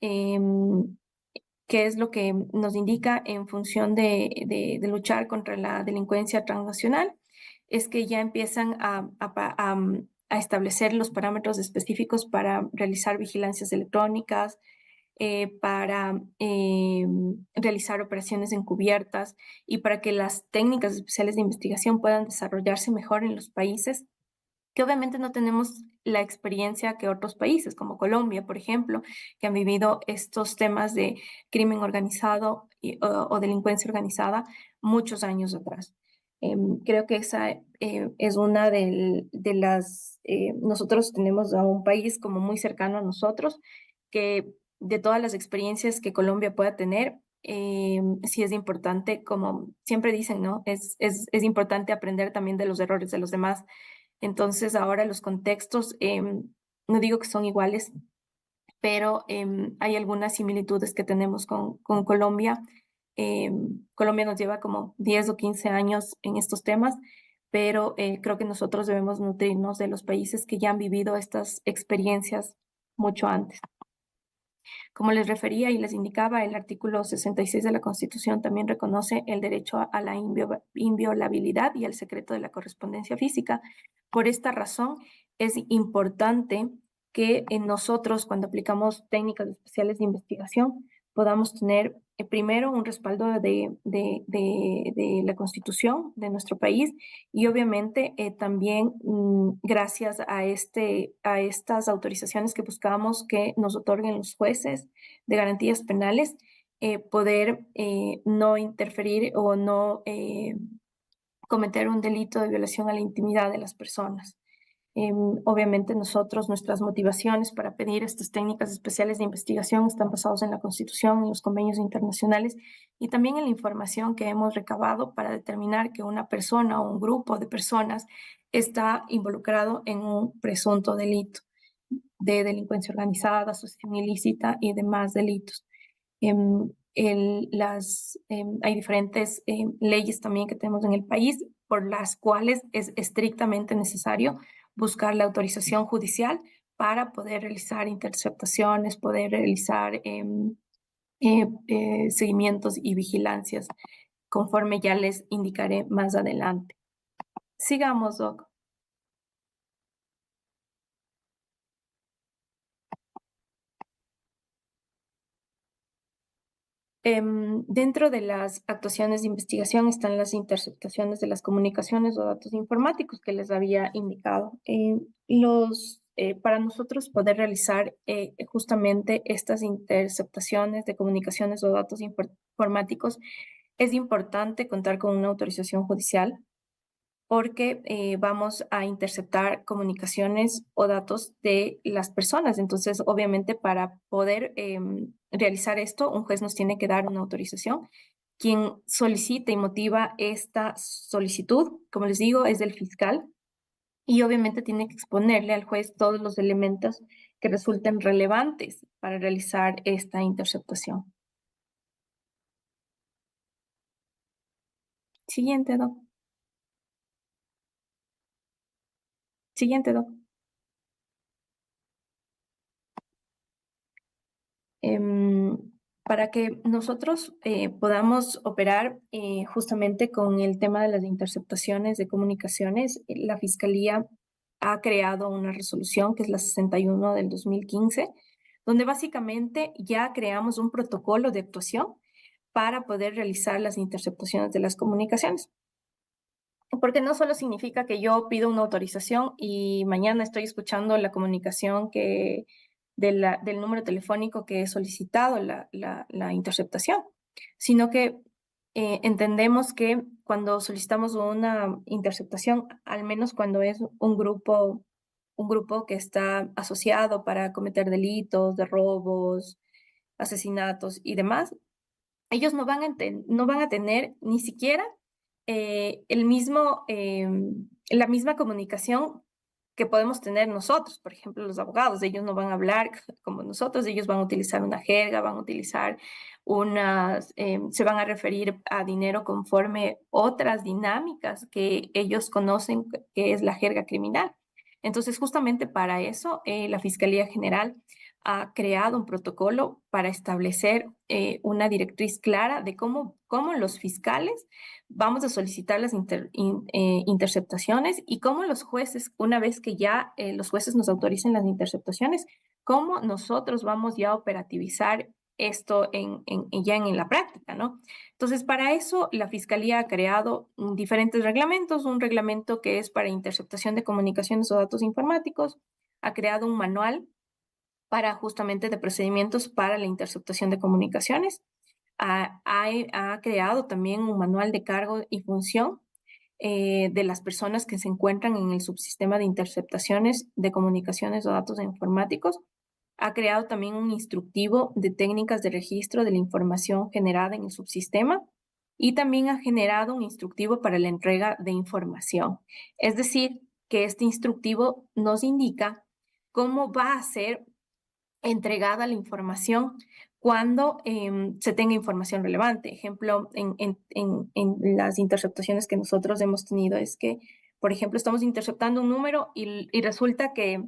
¿Qué es lo que nos indica en función de luchar contra la delincuencia transnacional? Es que ya empiezan a establecer los parámetros específicos para realizar vigilancias electrónicas, para realizar operaciones encubiertas y para que las técnicas especiales de investigación puedan desarrollarse mejor en los países que obviamente no tenemos la experiencia que otros países, como Colombia, por ejemplo, que han vivido estos temas de crimen organizado o delincuencia organizada muchos años atrás. Creo que esa es una de las... nosotros tenemos a un país como muy cercano a nosotros, que de todas las experiencias que Colombia pueda tener, sí es importante, como siempre dicen, ¿no? Es importante aprender también de los errores de los demás. Entonces, ahora los contextos, no digo que son iguales, pero hay algunas similitudes que tenemos con Colombia. Colombia nos lleva como 10 o 15 años en estos temas, pero creo que nosotros debemos nutrirnos de los países que ya han vivido estas experiencias mucho antes. Como les refería y les indicaba, el artículo 66 de la Constitución también reconoce el derecho a la inviolabilidad y al secreto de la correspondencia física. Por esta razón, es importante que nosotros, cuando aplicamos técnicas especiales de investigación, podamos tener primero un respaldo de la Constitución de nuestro país y obviamente también gracias a estas autorizaciones que buscamos que nos otorguen los jueces de garantías penales, poder no interferir o no cometer un delito de violación a la intimidad de las personas. Obviamente nuestras motivaciones para pedir estas técnicas especiales de investigación están basados en la Constitución, en los convenios internacionales y también en la información que hemos recabado para determinar que una persona o un grupo de personas está involucrado en un presunto delito de delincuencia organizada, asociación ilícita y demás delitos. Hay diferentes leyes también que tenemos en el país por las cuales es estrictamente necesario buscar la autorización judicial para poder realizar interceptaciones, poder realizar seguimientos y vigilancias, conforme ya les indicaré más adelante. Sigamos, Doc. Dentro de las actuaciones de investigación están las interceptaciones de las comunicaciones o datos informáticos que les había indicado. Para nosotros poder realizar justamente estas interceptaciones de comunicaciones o datos informáticos es importante contar con una autorización judicial porque vamos a interceptar comunicaciones o datos de las personas. Entonces, obviamente, para poder realizar esto, un juez nos tiene que dar una autorización. Quien solicita y motiva esta solicitud, como les digo, es el fiscal y obviamente tiene que exponerle al juez todos los elementos que resulten relevantes para realizar esta interceptación. Siguiente, Doc. Siguiente, Doc. Para que nosotros podamos operar justamente con el tema de las interceptaciones de comunicaciones, la Fiscalía ha creado una resolución que es la 61 del 2015, donde básicamente ya creamos un protocolo de actuación para poder realizar las interceptaciones de las comunicaciones. Porque no solo significa que yo pido una autorización y mañana estoy escuchando la comunicación del número telefónico que he solicitado la interceptación, sino que entendemos que cuando solicitamos una interceptación, al menos cuando es un grupo que está asociado para cometer delitos de robos, asesinatos y demás, ellos no van a tener ni siquiera la misma comunicación que podemos tener nosotros. Por ejemplo, los abogados, ellos no van a hablar como nosotros, ellos van a utilizar una jerga, van a utilizar se van a referir a dinero conforme otras dinámicas que ellos conocen, que es la jerga criminal. Entonces, justamente para eso, la Fiscalía General ha creado un protocolo para establecer una directriz clara de cómo los fiscales vamos a solicitar las interceptaciones y cómo los jueces, una vez que ya los jueces nos autoricen las interceptaciones, cómo nosotros vamos ya a operativizar esto ya en la práctica, ¿no? Entonces, para eso la Fiscalía ha creado diferentes reglamentos, un reglamento que es para interceptación de comunicaciones o datos informáticos, ha creado un manual para justamente de procedimientos para la interceptación de comunicaciones, ha creado también un manual de cargo y función de las personas que se encuentran en el subsistema de interceptaciones de comunicaciones o datos informáticos. Ha creado también un instructivo de técnicas de registro de la información generada en el subsistema y también ha generado un instructivo para la entrega de información. Es decir, que este instructivo nos indica cómo va a ser entregada la información cuando se tenga información relevante. Ejemplo, en las interceptaciones que nosotros hemos tenido es que, por ejemplo, estamos interceptando un número y resulta que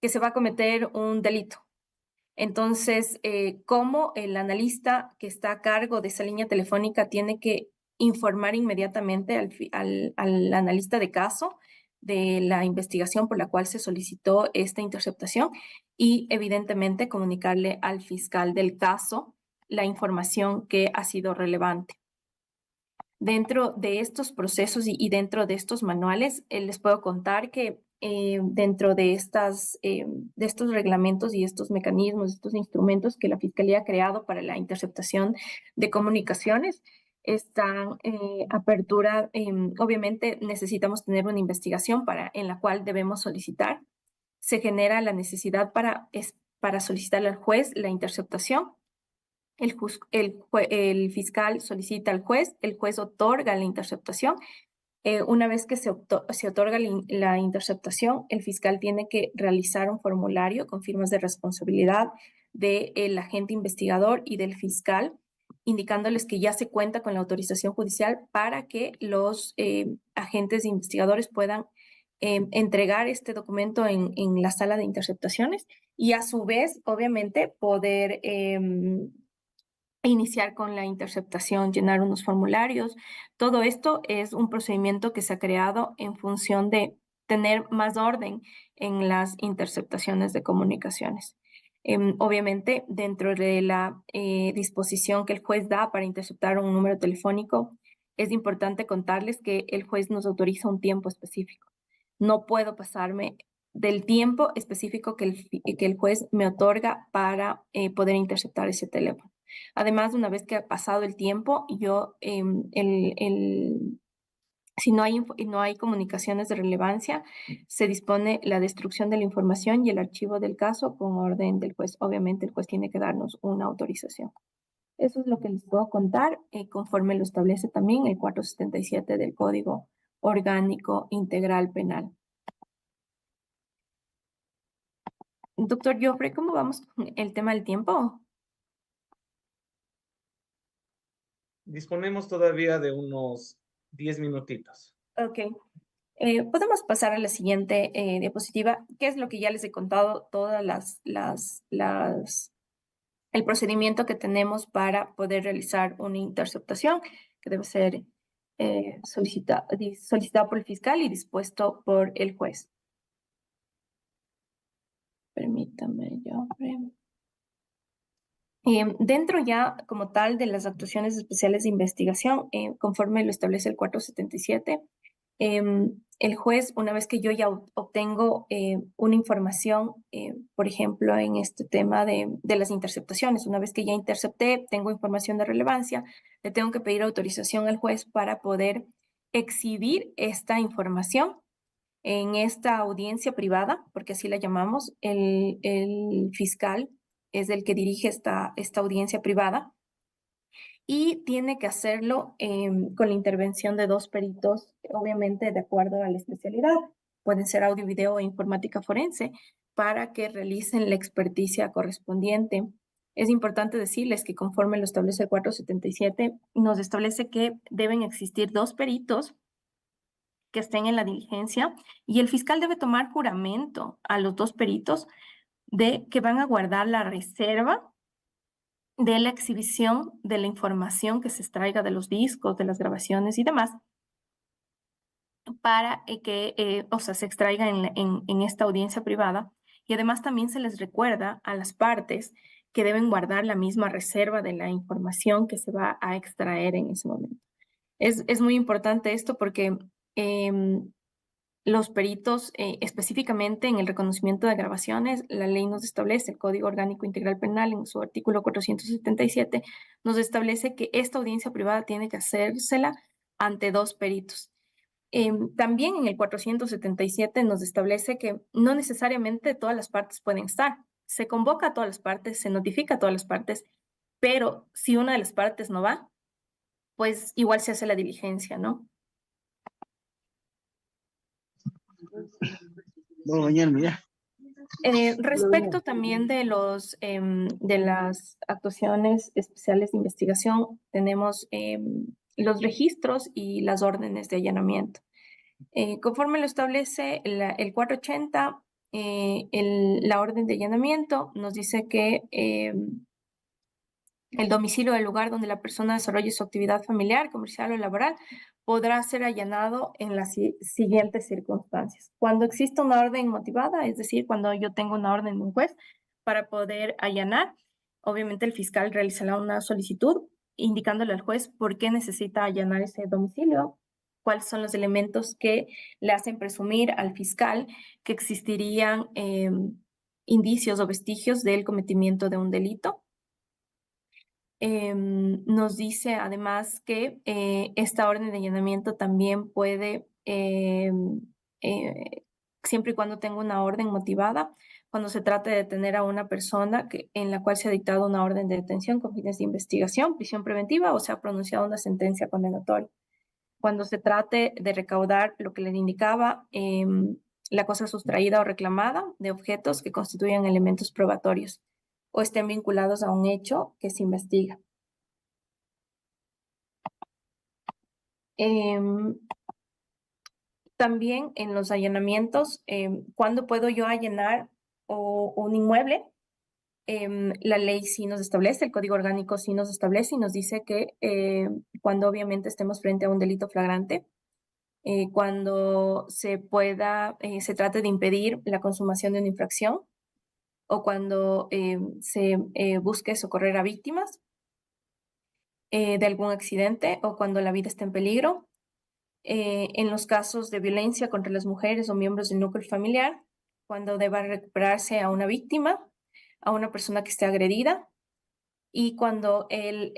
se va a cometer un delito. Entonces, cómo el analista que está a cargo de esa línea telefónica tiene que informar inmediatamente al analista de caso de la investigación por la cual se solicitó esta interceptación y evidentemente comunicarle al fiscal del caso la información que ha sido relevante. Dentro de estos procesos y dentro de estos manuales, les puedo contar que dentro de estos reglamentos y estos mecanismos, estos instrumentos que la Fiscalía ha creado para la interceptación de comunicaciones, están apertura, obviamente necesitamos tener una investigación en la cual debemos solicitar. Se genera la necesidad para solicitarle al juez la interceptación. El fiscal solicita al juez, el juez otorga la interceptación. Una vez que se otorga la interceptación, el fiscal tiene que realizar un formulario con firmas de responsabilidad del agente investigador y del fiscal, indicándoles que ya se cuenta con la autorización judicial para que los agentes investigadores puedan entregar este documento en la sala de interceptaciones y a su vez, obviamente, poder iniciar con la interceptación, llenar unos formularios. Todo esto es un procedimiento que se ha creado en función de tener más orden en las interceptaciones de comunicaciones. Obviamente, dentro de la disposición que el juez da para interceptar un número telefónico, es importante contarles que el juez nos autoriza un tiempo específico. No puedo pasarme del tiempo específico que el juez me otorga para poder interceptar ese teléfono. Además, una vez que ha pasado el tiempo, si no hay comunicaciones de relevancia, se dispone la destrucción de la información y el archivo del caso con orden del juez. Obviamente, el juez tiene que darnos una autorización. Eso es lo que les puedo contar, conforme lo establece también el 477 del Código Orgánico Integral Penal. Doctor Joffre, ¿cómo vamos con el tema del tiempo? Disponemos todavía de unos 10 minutitos. Ok. Podemos pasar a la siguiente diapositiva, que es lo que ya les he contado, todas el procedimiento que tenemos para poder realizar una interceptación, que debe ser solicitado por el fiscal y dispuesto por el juez. Permítame, Joffre. Dentro ya como tal de las actuaciones especiales de investigación, conforme lo establece el 477, el juez, una vez que yo ya obtengo una información, por ejemplo, en este tema de las interceptaciones, una vez que ya intercepté, tengo información de relevancia, le tengo que pedir autorización al juez para poder exhibir esta información en esta audiencia privada, porque así la llamamos. El fiscal es el que dirige esta audiencia privada y tiene que hacerlo con la intervención de 2 peritos, obviamente de acuerdo a la especialidad. Pueden ser audio, video o informática forense para que realicen la experticia correspondiente. Es importante decirles que conforme lo establece el 477, nos establece que deben existir 2 peritos que estén en la diligencia y el fiscal debe tomar juramento a los 2 peritos de que van a guardar la reserva de la exhibición de la información que se extraiga de los discos, de las grabaciones y demás, para que, o sea, se extraiga en esta audiencia privada. Y además también se les recuerda a las partes que deben guardar la misma reserva de la información que se va a extraer en ese momento. Es muy importante esto porque los peritos, específicamente en el reconocimiento de grabaciones, la ley nos establece, el Código Orgánico Integral Penal, en su artículo 477, nos establece que esta audiencia privada tiene que hacérsela ante 2 peritos. También en el 477 nos establece que no necesariamente todas las partes pueden estar. Se convoca a todas las partes, se notifica a todas las partes, pero si una de las partes no va, pues igual se hace la diligencia, ¿no? Respecto también de de las actuaciones especiales de investigación, tenemos los registros y las órdenes de allanamiento. Conforme lo establece el 480, la orden de allanamiento nos dice que el domicilio del lugar donde la persona desarrolle su actividad familiar, comercial o laboral podrá ser allanado en las siguientes circunstancias. Cuando existe una orden motivada, es decir, cuando yo tengo una orden de un juez para poder allanar, obviamente el fiscal realizará una solicitud indicándole al juez por qué necesita allanar ese domicilio, cuáles son los elementos que le hacen presumir al fiscal que existirían indicios o vestigios del cometimiento de un delito. Nos dice además que esta orden de allanamiento también puede, siempre y cuando tenga una orden motivada, cuando se trate de detener a una persona en la cual se ha dictado una orden de detención con fines de investigación, prisión preventiva o se ha pronunciado una sentencia condenatoria. Cuando se trate de recaudar lo que le indicaba, la cosa sustraída o reclamada de objetos que constituyan elementos probatorios o estén vinculados a un hecho que se investiga. También en los allanamientos, ¿cuándo puedo yo allanar un inmueble? La ley sí nos establece, el Código Orgánico sí nos establece y nos dice que cuando obviamente estemos frente a un delito flagrante, cuando se trate de impedir la consumación de una infracción o cuando se busque socorrer a víctimas de algún accidente o cuando la vida está en peligro, en los casos de violencia contra las mujeres o miembros del núcleo familiar, cuando deba recuperarse a una víctima, a una persona que esté agredida y cuando el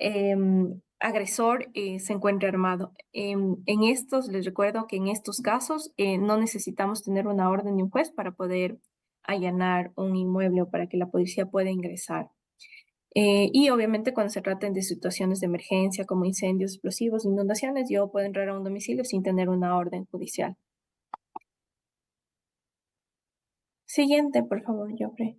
agresor se encuentre armado. Les recuerdo que en estos casos no necesitamos tener una orden de un juez para poder allanar un inmueble o para que la policía pueda ingresar. Y obviamente cuando se traten de situaciones de emergencia como incendios, explosivos, inundaciones, yo puedo entrar a un domicilio sin tener una orden judicial. Siguiente, por favor, Joffrey.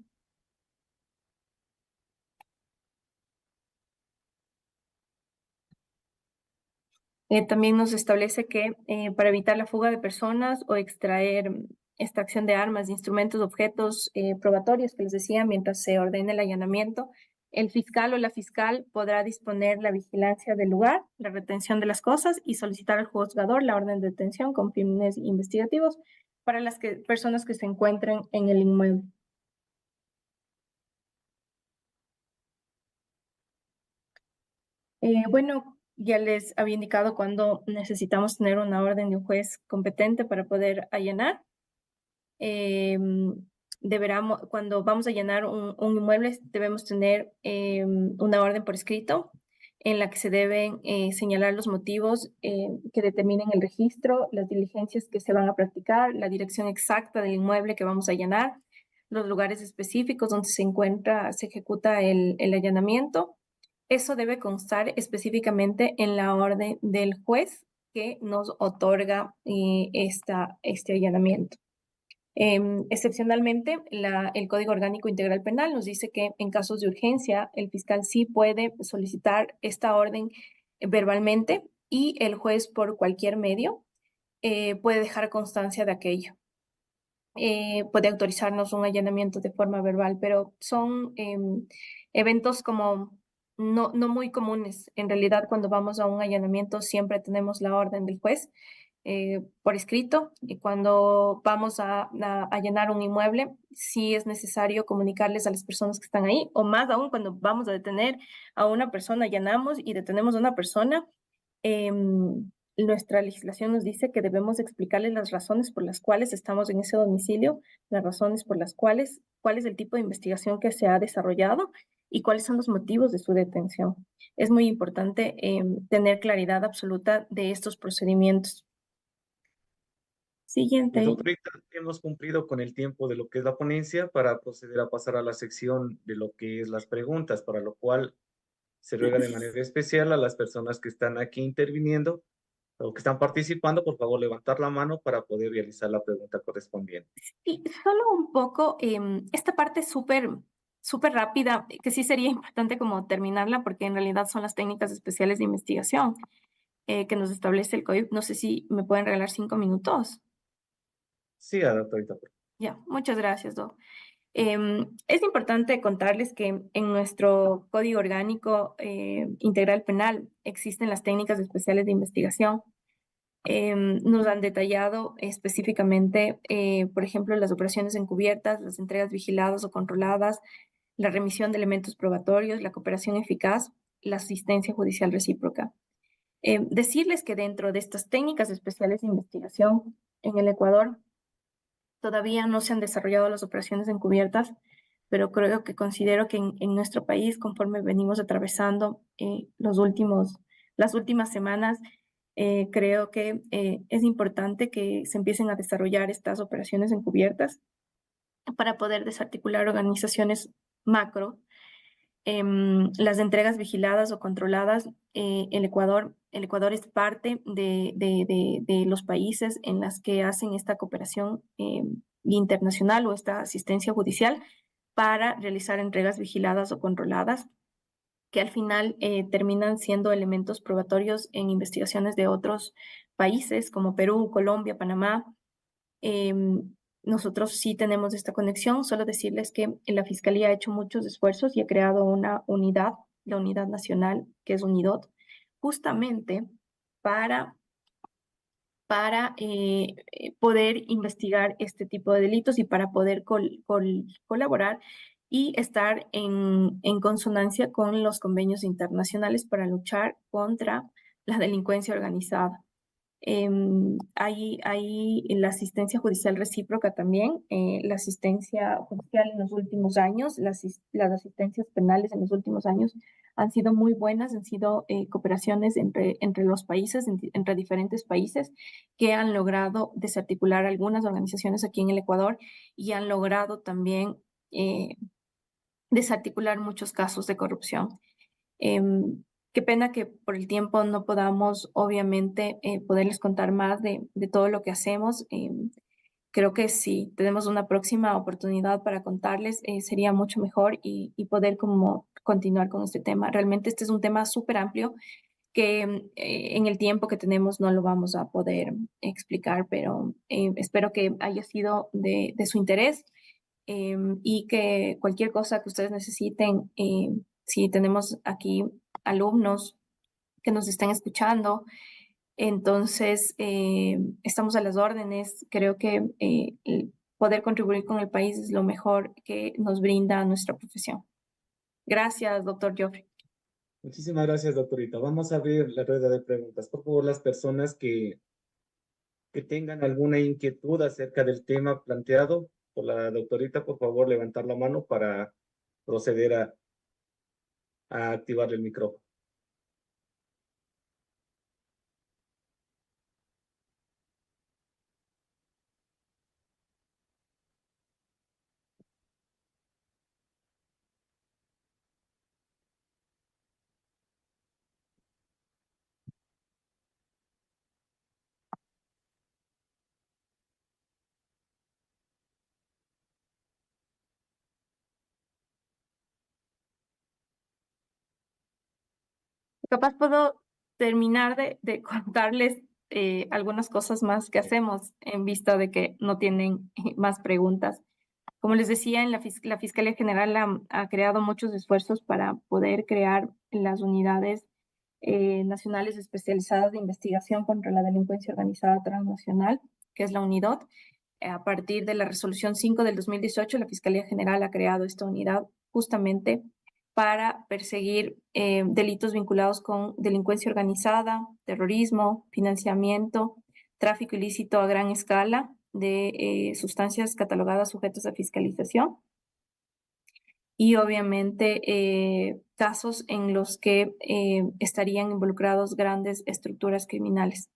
También nos establece que para evitar la fuga de personas o extracción de armas, de instrumentos, objetos probatorios que les decía mientras se ordene el allanamiento, el fiscal o la fiscal podrá disponer la vigilancia del lugar, la retención de las cosas y solicitar al juzgador la orden de detención con fines investigativos para las personas que se encuentren en el inmueble. Bueno, ya les había indicado cuando necesitamos tener una orden de un juez competente para poder allanar. Cuando vamos a allanar un inmueble, debemos tener una orden por escrito en la que se deben señalar los motivos que determinen el registro, las diligencias que se van a practicar, la dirección exacta del inmueble que vamos a allanar, los lugares específicos donde se ejecuta el allanamiento. Eso debe constar específicamente en la orden del juez que nos otorga este allanamiento. Excepcionalmente, el Código Orgánico Integral Penal nos dice que en casos de urgencia, el fiscal sí puede solicitar esta orden verbalmente y el juez por cualquier medio puede dejar constancia de aquello. puede autorizarnos un allanamiento de forma verbal, pero son eventos como no muy comunes. En realidad, cuando vamos a un allanamiento siempre tenemos la orden del juez por escrito, y cuando vamos a allanar un inmueble, sí es necesario comunicarles a las personas que están ahí, o más aún cuando vamos a detener a una persona, allanamos y detenemos a una persona. Nuestra legislación nos dice que debemos explicarles las razones por las cuales estamos en ese domicilio, las razones por las cuales, cuál es el tipo de investigación que se ha desarrollado y cuáles son los motivos de su detención. Es muy importante tener claridad absoluta de estos procedimientos. Siguiente. Doctorita, hemos cumplido con el tiempo de lo que es la ponencia para proceder a pasar a la sección de lo que es las preguntas, para lo cual se ruega de manera especial a las personas que están aquí interviniendo o que están participando, por favor, levantar la mano para poder realizar la pregunta correspondiente. Y solo un poco, esta parte súper rápida, que sí sería importante como terminarla, porque en realidad son las técnicas especiales de investigación que nos establece el código. No sé si me pueden regalar 5 minutos. Sí, doctorita. Ya, muchas gracias, Doc. Es importante contarles que en nuestro Código Orgánico Integral Penal existen las técnicas especiales de investigación. Nos han detallado específicamente, por ejemplo, las operaciones encubiertas, las entregas vigiladas o controladas, la remisión de elementos probatorios, la cooperación eficaz, la asistencia judicial recíproca. Decirles que dentro de estas técnicas especiales de investigación en el Ecuador todavía no se han desarrollado las operaciones encubiertas, pero considero que en nuestro país, conforme venimos atravesando las últimas semanas, creo que es importante que se empiecen a desarrollar estas operaciones encubiertas para poder desarticular organizaciones macro. Las entregas vigiladas o controladas, el Ecuador es parte de los países en las que hacen esta cooperación internacional o esta asistencia judicial para realizar entregas vigiladas o controladas, que al final terminan siendo elementos probatorios en investigaciones de otros países como Perú, Colombia, Panamá. Nosotros sí tenemos esta conexión, solo decirles que la Fiscalía ha hecho muchos esfuerzos y ha creado una unidad, la Unidad Nacional, que es UNIDOT, justamente para, para poder investigar este tipo de delitos y para poder colaborar y estar en consonancia con los convenios internacionales para luchar contra la delincuencia organizada. Hay la asistencia judicial recíproca también, la asistencia judicial en los últimos años, las asistencias penales en los últimos años han sido muy buenas, han sido cooperaciones entre los países, entre diferentes países que han logrado desarticular algunas organizaciones aquí en el Ecuador y han logrado también desarticular muchos casos de corrupción. Qué pena que por el tiempo no podamos, obviamente, poderles contar más de todo lo que hacemos. Creo que si tenemos una próxima oportunidad para contarles, sería mucho mejor y poder como continuar con este tema. Realmente este es un tema súper amplio que en el tiempo que tenemos no lo vamos a poder explicar, pero espero que haya sido de su interés y que cualquier cosa que ustedes necesiten, si tenemos aquí alumnos que nos están escuchando, entonces estamos a las órdenes. Creo que el poder contribuir con el país es lo mejor que nos brinda nuestra profesión. Gracias, doctor Joffrey. Muchísimas gracias, doctorita. Vamos a abrir la rueda de preguntas. Por favor, las personas que tengan alguna inquietud acerca del tema planteado por la doctorita, por favor, levantar la mano para proceder a activar el micrófono. Capaz puedo terminar de contarles algunas cosas más que hacemos en vista de que no tienen más preguntas. Como les decía, la Fiscalía General ha creado muchos esfuerzos para poder crear las unidades nacionales especializadas de investigación contra la delincuencia organizada transnacional, que es la UNIDOT. A partir de la Resolución 5 del 2018, la Fiscalía General ha creado esta unidad justamente para perseguir delitos vinculados con delincuencia organizada, terrorismo, financiamiento, tráfico ilícito a gran escala de sustancias catalogadas sujetas a fiscalización y obviamente casos en los que estarían involucrados grandes estructuras criminales.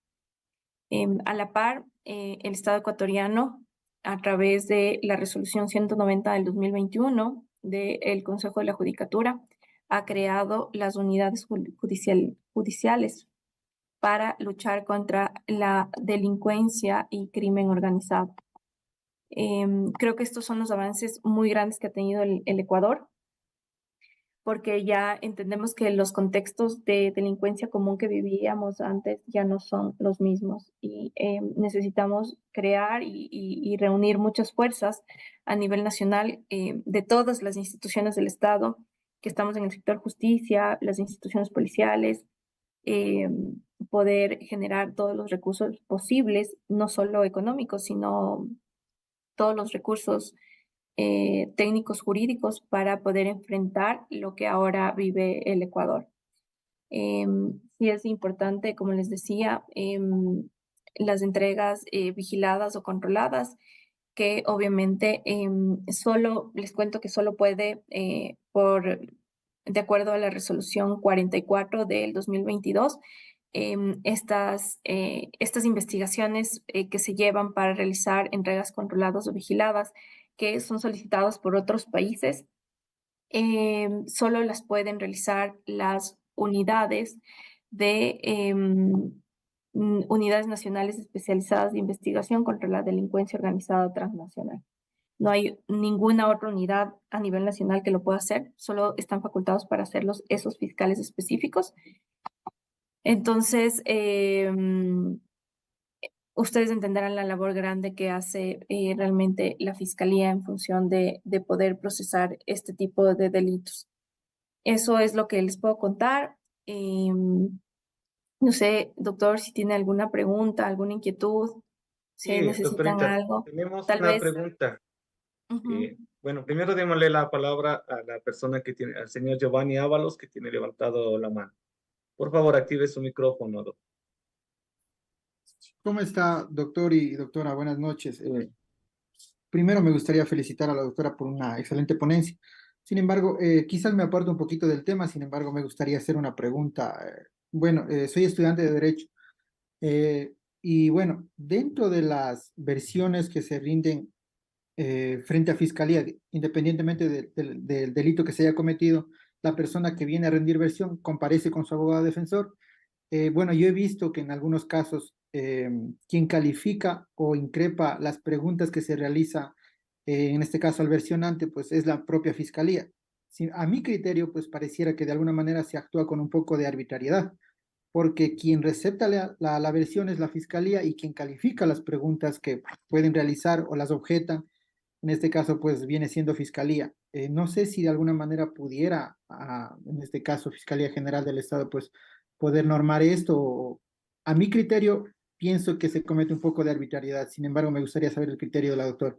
A la par, el Estado ecuatoriano, a través de la Resolución 190 del 2021 del Consejo de la Judicatura, ha creado las unidades judiciales para luchar contra la delincuencia y crimen organizado. Creo que estos son los avances muy grandes que ha tenido el Ecuador, porque ya entendemos que los contextos de delincuencia común que vivíamos antes ya no son los mismos y necesitamos crear y reunir muchas fuerzas a nivel nacional de todas las instituciones del Estado que estamos en el sector justicia, las instituciones policiales, poder generar todos los recursos posibles, no solo económicos, sino todos los recursos técnicos jurídicos para poder enfrentar lo que ahora vive el Ecuador. Sí es importante, como les decía, las entregas vigiladas o controladas, que obviamente solo, les cuento que solo puede, de acuerdo a la resolución 44 del 2022, estas investigaciones que se llevan para realizar entregas controladas o vigiladas que son solicitadas por otros países, solo las pueden realizar las unidades unidades nacionales especializadas de investigación contra la delincuencia organizada transnacional. No hay ninguna otra unidad a nivel nacional que lo pueda hacer, solo están facultados para hacerlos esos fiscales específicos. Entonces, ustedes entenderán la labor grande que hace realmente la Fiscalía en función de poder procesar este tipo de delitos. Eso es lo que les puedo contar. No sé, doctor, si tiene alguna pregunta, alguna inquietud, si Sí, necesitan doctorita, algo. tenemos Tal una vez. pregunta. Ujú. Bueno, primero démosle la palabra a la persona que tiene, al señor Giovanni Ábalos, que tiene levantado la mano. Por favor, active su micrófono, doctor. ¿Cómo está, doctor y doctora? Buenas noches. Primero me gustaría felicitar a la doctora por una excelente ponencia. Sin embargo, quizás me aparto un poquito del tema, sin embargo, me gustaría hacer una pregunta. Bueno, soy estudiante de Derecho y bueno, dentro de las versiones que se rinden frente a Fiscalía, independientemente del delito que se haya cometido, la persona que viene a rendir versión comparece con su abogado defensor. Bueno, yo he visto que en algunos casos quien califica o increpa las preguntas que se realiza, en este caso al versionante, pues es la propia fiscalía. A mi criterio, pues pareciera que de alguna manera se actúa con un poco de arbitrariedad, porque quien recepta la versión es la fiscalía y quien califica las preguntas que pueden realizar o las objetan, en este caso, pues viene siendo fiscalía. No sé si de alguna manera pudiera, en este caso, Fiscalía General del Estado, pues poder normar esto. A mi criterio, pienso que se comete un poco de arbitrariedad. Sin embargo, me gustaría saber el criterio de la doctora.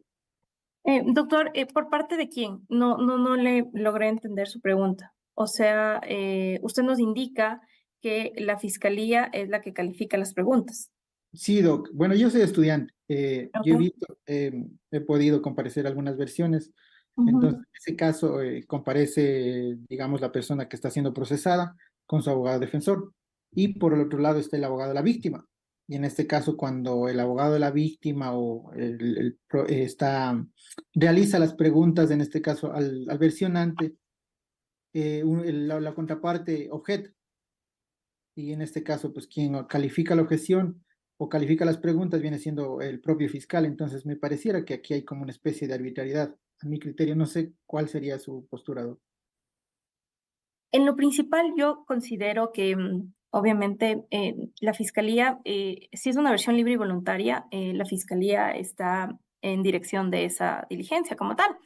Doctor, ¿por parte de quién? No le logré entender su pregunta. O sea, usted nos indica que la fiscalía es la que califica las preguntas. Sí, doc. Bueno, yo soy estudiante. Yo he Ok. visto, he podido comparecer algunas versiones. Ujú. Entonces, en ese caso, comparece, digamos, la persona que está siendo procesada con su abogado defensor. Y por el otro lado está el abogado de la víctima. Y en este caso, cuando el abogado de la víctima o realiza las preguntas, en este caso al versionante, la contraparte objeta. Y en este caso, pues quien califica la objeción o califica las preguntas viene siendo el propio fiscal. Entonces, me pareciera que aquí hay como una especie de arbitrariedad. A mi criterio, no sé cuál sería su postura, doc. En lo principal, yo considero que, Obviamente, la Fiscalía, si es una versión libre y voluntaria, la Fiscalía está en dirección de esa diligencia como tal.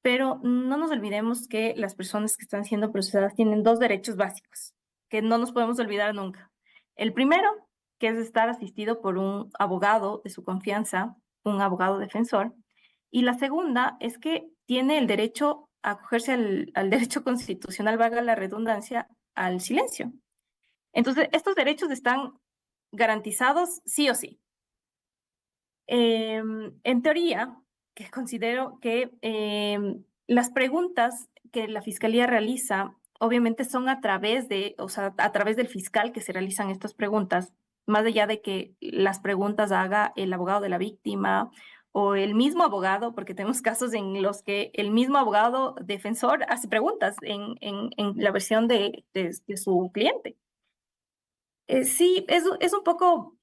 Pero no nos olvidemos que las personas que están siendo procesadas tienen dos derechos básicos, que no nos podemos olvidar nunca. El primero, que es estar asistido por un abogado de su confianza, un abogado defensor. Y la segunda es que tiene el derecho a acogerse al derecho constitucional, valga la redundancia, al silencio. Entonces, estos derechos están garantizados sí o sí. En teoría, que considero que las preguntas que la Fiscalía realiza, obviamente son a través de, o sea, a través del fiscal que se realizan estas preguntas, más allá de que las preguntas haga el abogado de la víctima o el mismo abogado, porque tenemos casos en los que el mismo abogado defensor hace preguntas en la versión de su cliente. Sí, es un poco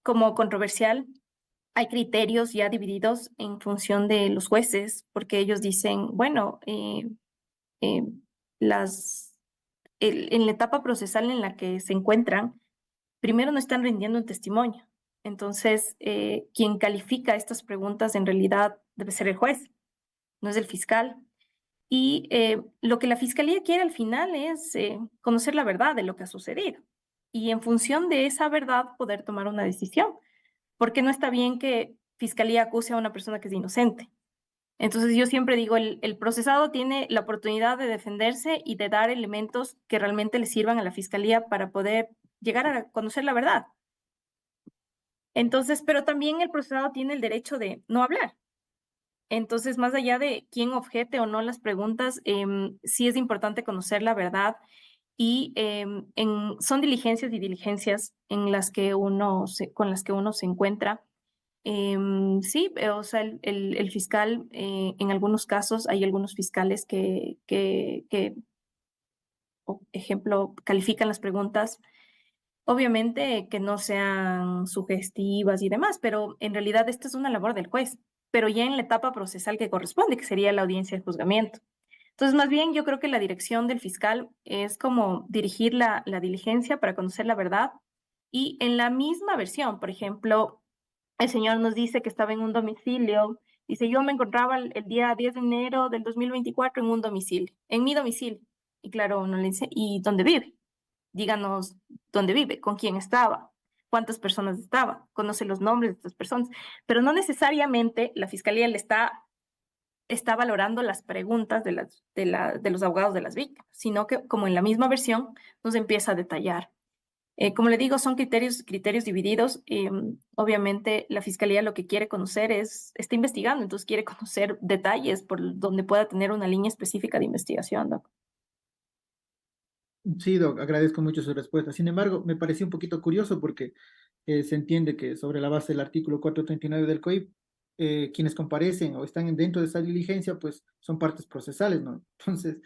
como controversial. Hay criterios ya divididos en función de los jueces, porque ellos dicen, bueno, eh, en la etapa procesal en la que se encuentran, primero no están rindiendo un testimonio. Entonces, quien califica estas preguntas en realidad debe ser el juez, no es el fiscal. Y lo que la fiscalía quiere al final es conocer la verdad de lo que ha sucedido y en función de esa verdad poder tomar una decisión, porque no está bien que fiscalía acuse a una persona que es inocente. Entonces yo siempre digo, el procesado tiene la oportunidad de defenderse y de dar elementos que realmente le sirvan a la fiscalía para poder llegar a conocer la verdad. Entonces, pero también el procesado tiene el derecho de no hablar. Entonces, más allá de quién objete o no las preguntas, sí es importante conocer la verdad y son diligencias y diligencias en las que con las que uno se encuentra. Sí, o sea, el fiscal, en algunos casos, hay algunos fiscales por ejemplo, califican las preguntas, obviamente que no sean sugestivas y demás, pero en realidad esta es una labor del juez, pero ya en la etapa procesal que corresponde, que sería la audiencia de juzgamiento. Entonces, más bien, yo creo que la dirección del fiscal es como dirigir la diligencia para conocer la verdad y en la misma versión, por ejemplo, el señor nos dice que estaba en un domicilio. Dice, yo me encontraba el día 10 de enero del 2024 en un domicilio, en mi domicilio. Y claro, uno le dice, ¿y dónde vive? Díganos dónde vive, con quién estaba, cuántas personas estaban, conoce los nombres de estas personas. Pero no necesariamente la fiscalía está valorando las preguntas de los abogados de las víctimas, sino que como en la misma versión nos empieza a detallar. Como le digo, son criterios divididos. Obviamente, la fiscalía lo que quiere conocer está investigando, entonces quiere conocer detalles por donde pueda tener una línea específica de investigación, ¿no? Sí, Doc, agradezco mucho su respuesta. Sin embargo, me pareció un poquito curioso porque se entiende que sobre la base del artículo 439 del COIP, quienes comparecen o están dentro de esa diligencia, pues son partes procesales, ¿no? Entonces,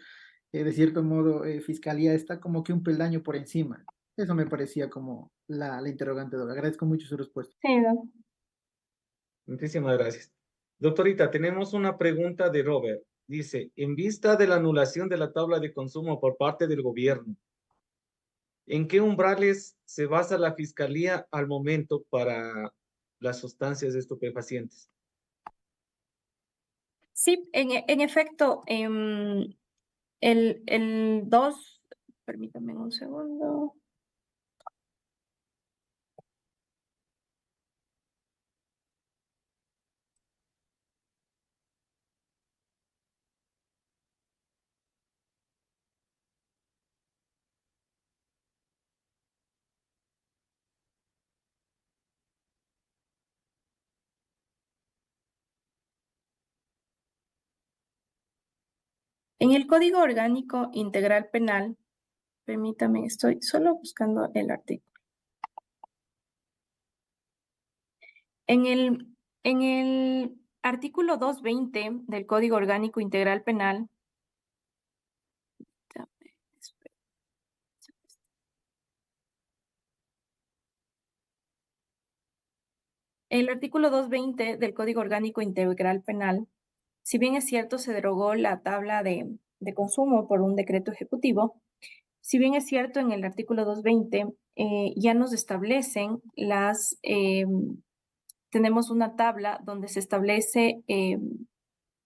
de cierto modo, Fiscalía está como que un peldaño por encima. Eso me parecía como la interrogante, Doc. Agradezco mucho su respuesta. Sí, ¿no? Muchísimas gracias. Doctorita, tenemos una pregunta de Robert. Dice, en vista de la anulación de la tabla de consumo por parte del gobierno, ¿en qué umbrales se basa la Fiscalía al momento para las sustancias estupefacientes? Sí, en efecto, el 2, permítame un segundo. En el Código Orgánico Integral Penal, permítame, estoy solo buscando el artículo. En el artículo 220 del Código Orgánico Integral Penal, el artículo 220 del Código Orgánico Integral Penal, si bien es cierto, se derogó la tabla de consumo por un decreto ejecutivo, Si bien es cierto, en el artículo 220 ya nos establecen tenemos una tabla donde se establece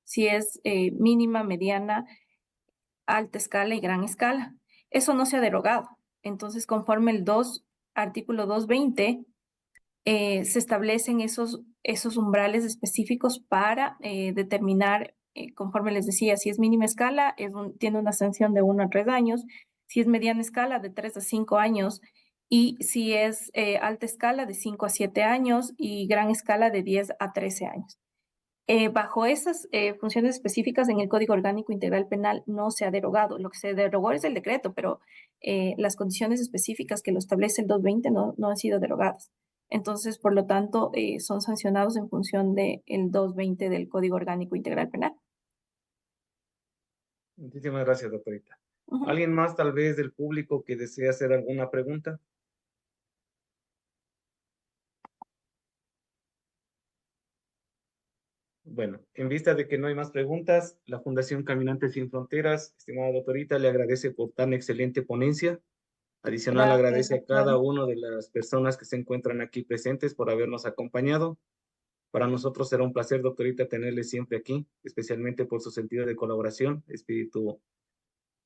si es mínima, mediana, alta escala y gran escala. Eso no se ha derogado. Entonces, conforme el artículo 220, se establecen esos umbrales específicos para determinar, conforme les decía, si es mínima escala, tiene una sanción de 1 a 3 años, si es mediana escala, de 3 a 5 años, y si es alta escala, de 5 a 7 años, y gran escala, de 10 a 13 años. Bajo esas funciones específicas en el Código Orgánico Integral Penal no se ha derogado. Lo que se derogó es el decreto, pero las condiciones específicas que lo establece el 220 no han sido derogadas. Entonces, por lo tanto, son sancionados en función del 220 del Código Orgánico Integral Penal. Muchísimas gracias, doctorita. ¿Alguien más tal vez del público que desea hacer alguna pregunta? Bueno, en vista de que no hay más preguntas, la Fundación Caminantes Sin Fronteras, estimada doctorita, le agradece por tan excelente ponencia. Adicional, Gracias, agradece a doctor. cada una de las personas que se encuentran aquí presentes por habernos acompañado. Para nosotros será un placer, doctorita, tenerle siempre aquí, especialmente por su sentido de colaboración, espíritu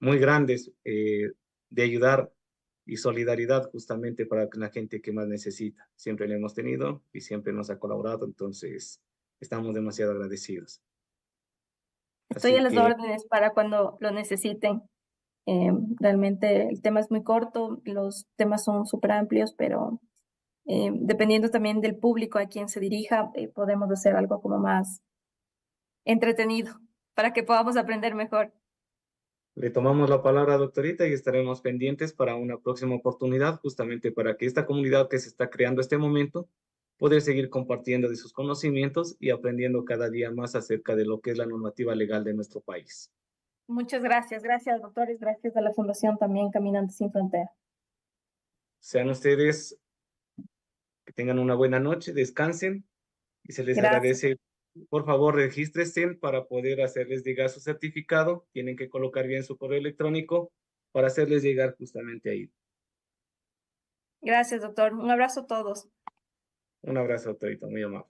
muy grande de ayudar y solidaridad justamente para la gente que más necesita. Siempre le hemos tenido y siempre nos ha colaborado, entonces estamos demasiado agradecidos. Estoy Así a las que órdenes para cuando lo necesiten. Realmente el tema es muy corto, los temas son súper amplios, pero dependiendo también del público a quien se dirija, podemos hacer algo como más entretenido para que podamos aprender mejor. le tomamos la palabra, doctorita, y estaremos pendientes para una próxima oportunidad, justamente para que esta comunidad que se está creando este momento poder seguir compartiendo de sus conocimientos y aprendiendo cada día más acerca de lo que es la normativa legal de nuestro país. Muchas gracias, gracias doctores, gracias a la Fundación también Caminantes Sin Frontera. Sean ustedes que tengan una buena noche, descansen y se les Gracias. agradece. Por favor, regístrense para poder hacerles llegar su certificado. Tienen que colocar bien su correo electrónico para hacerles llegar justamente ahí. Gracias, doctor. Un abrazo a todos. Un abrazo, doctorito, muy amable.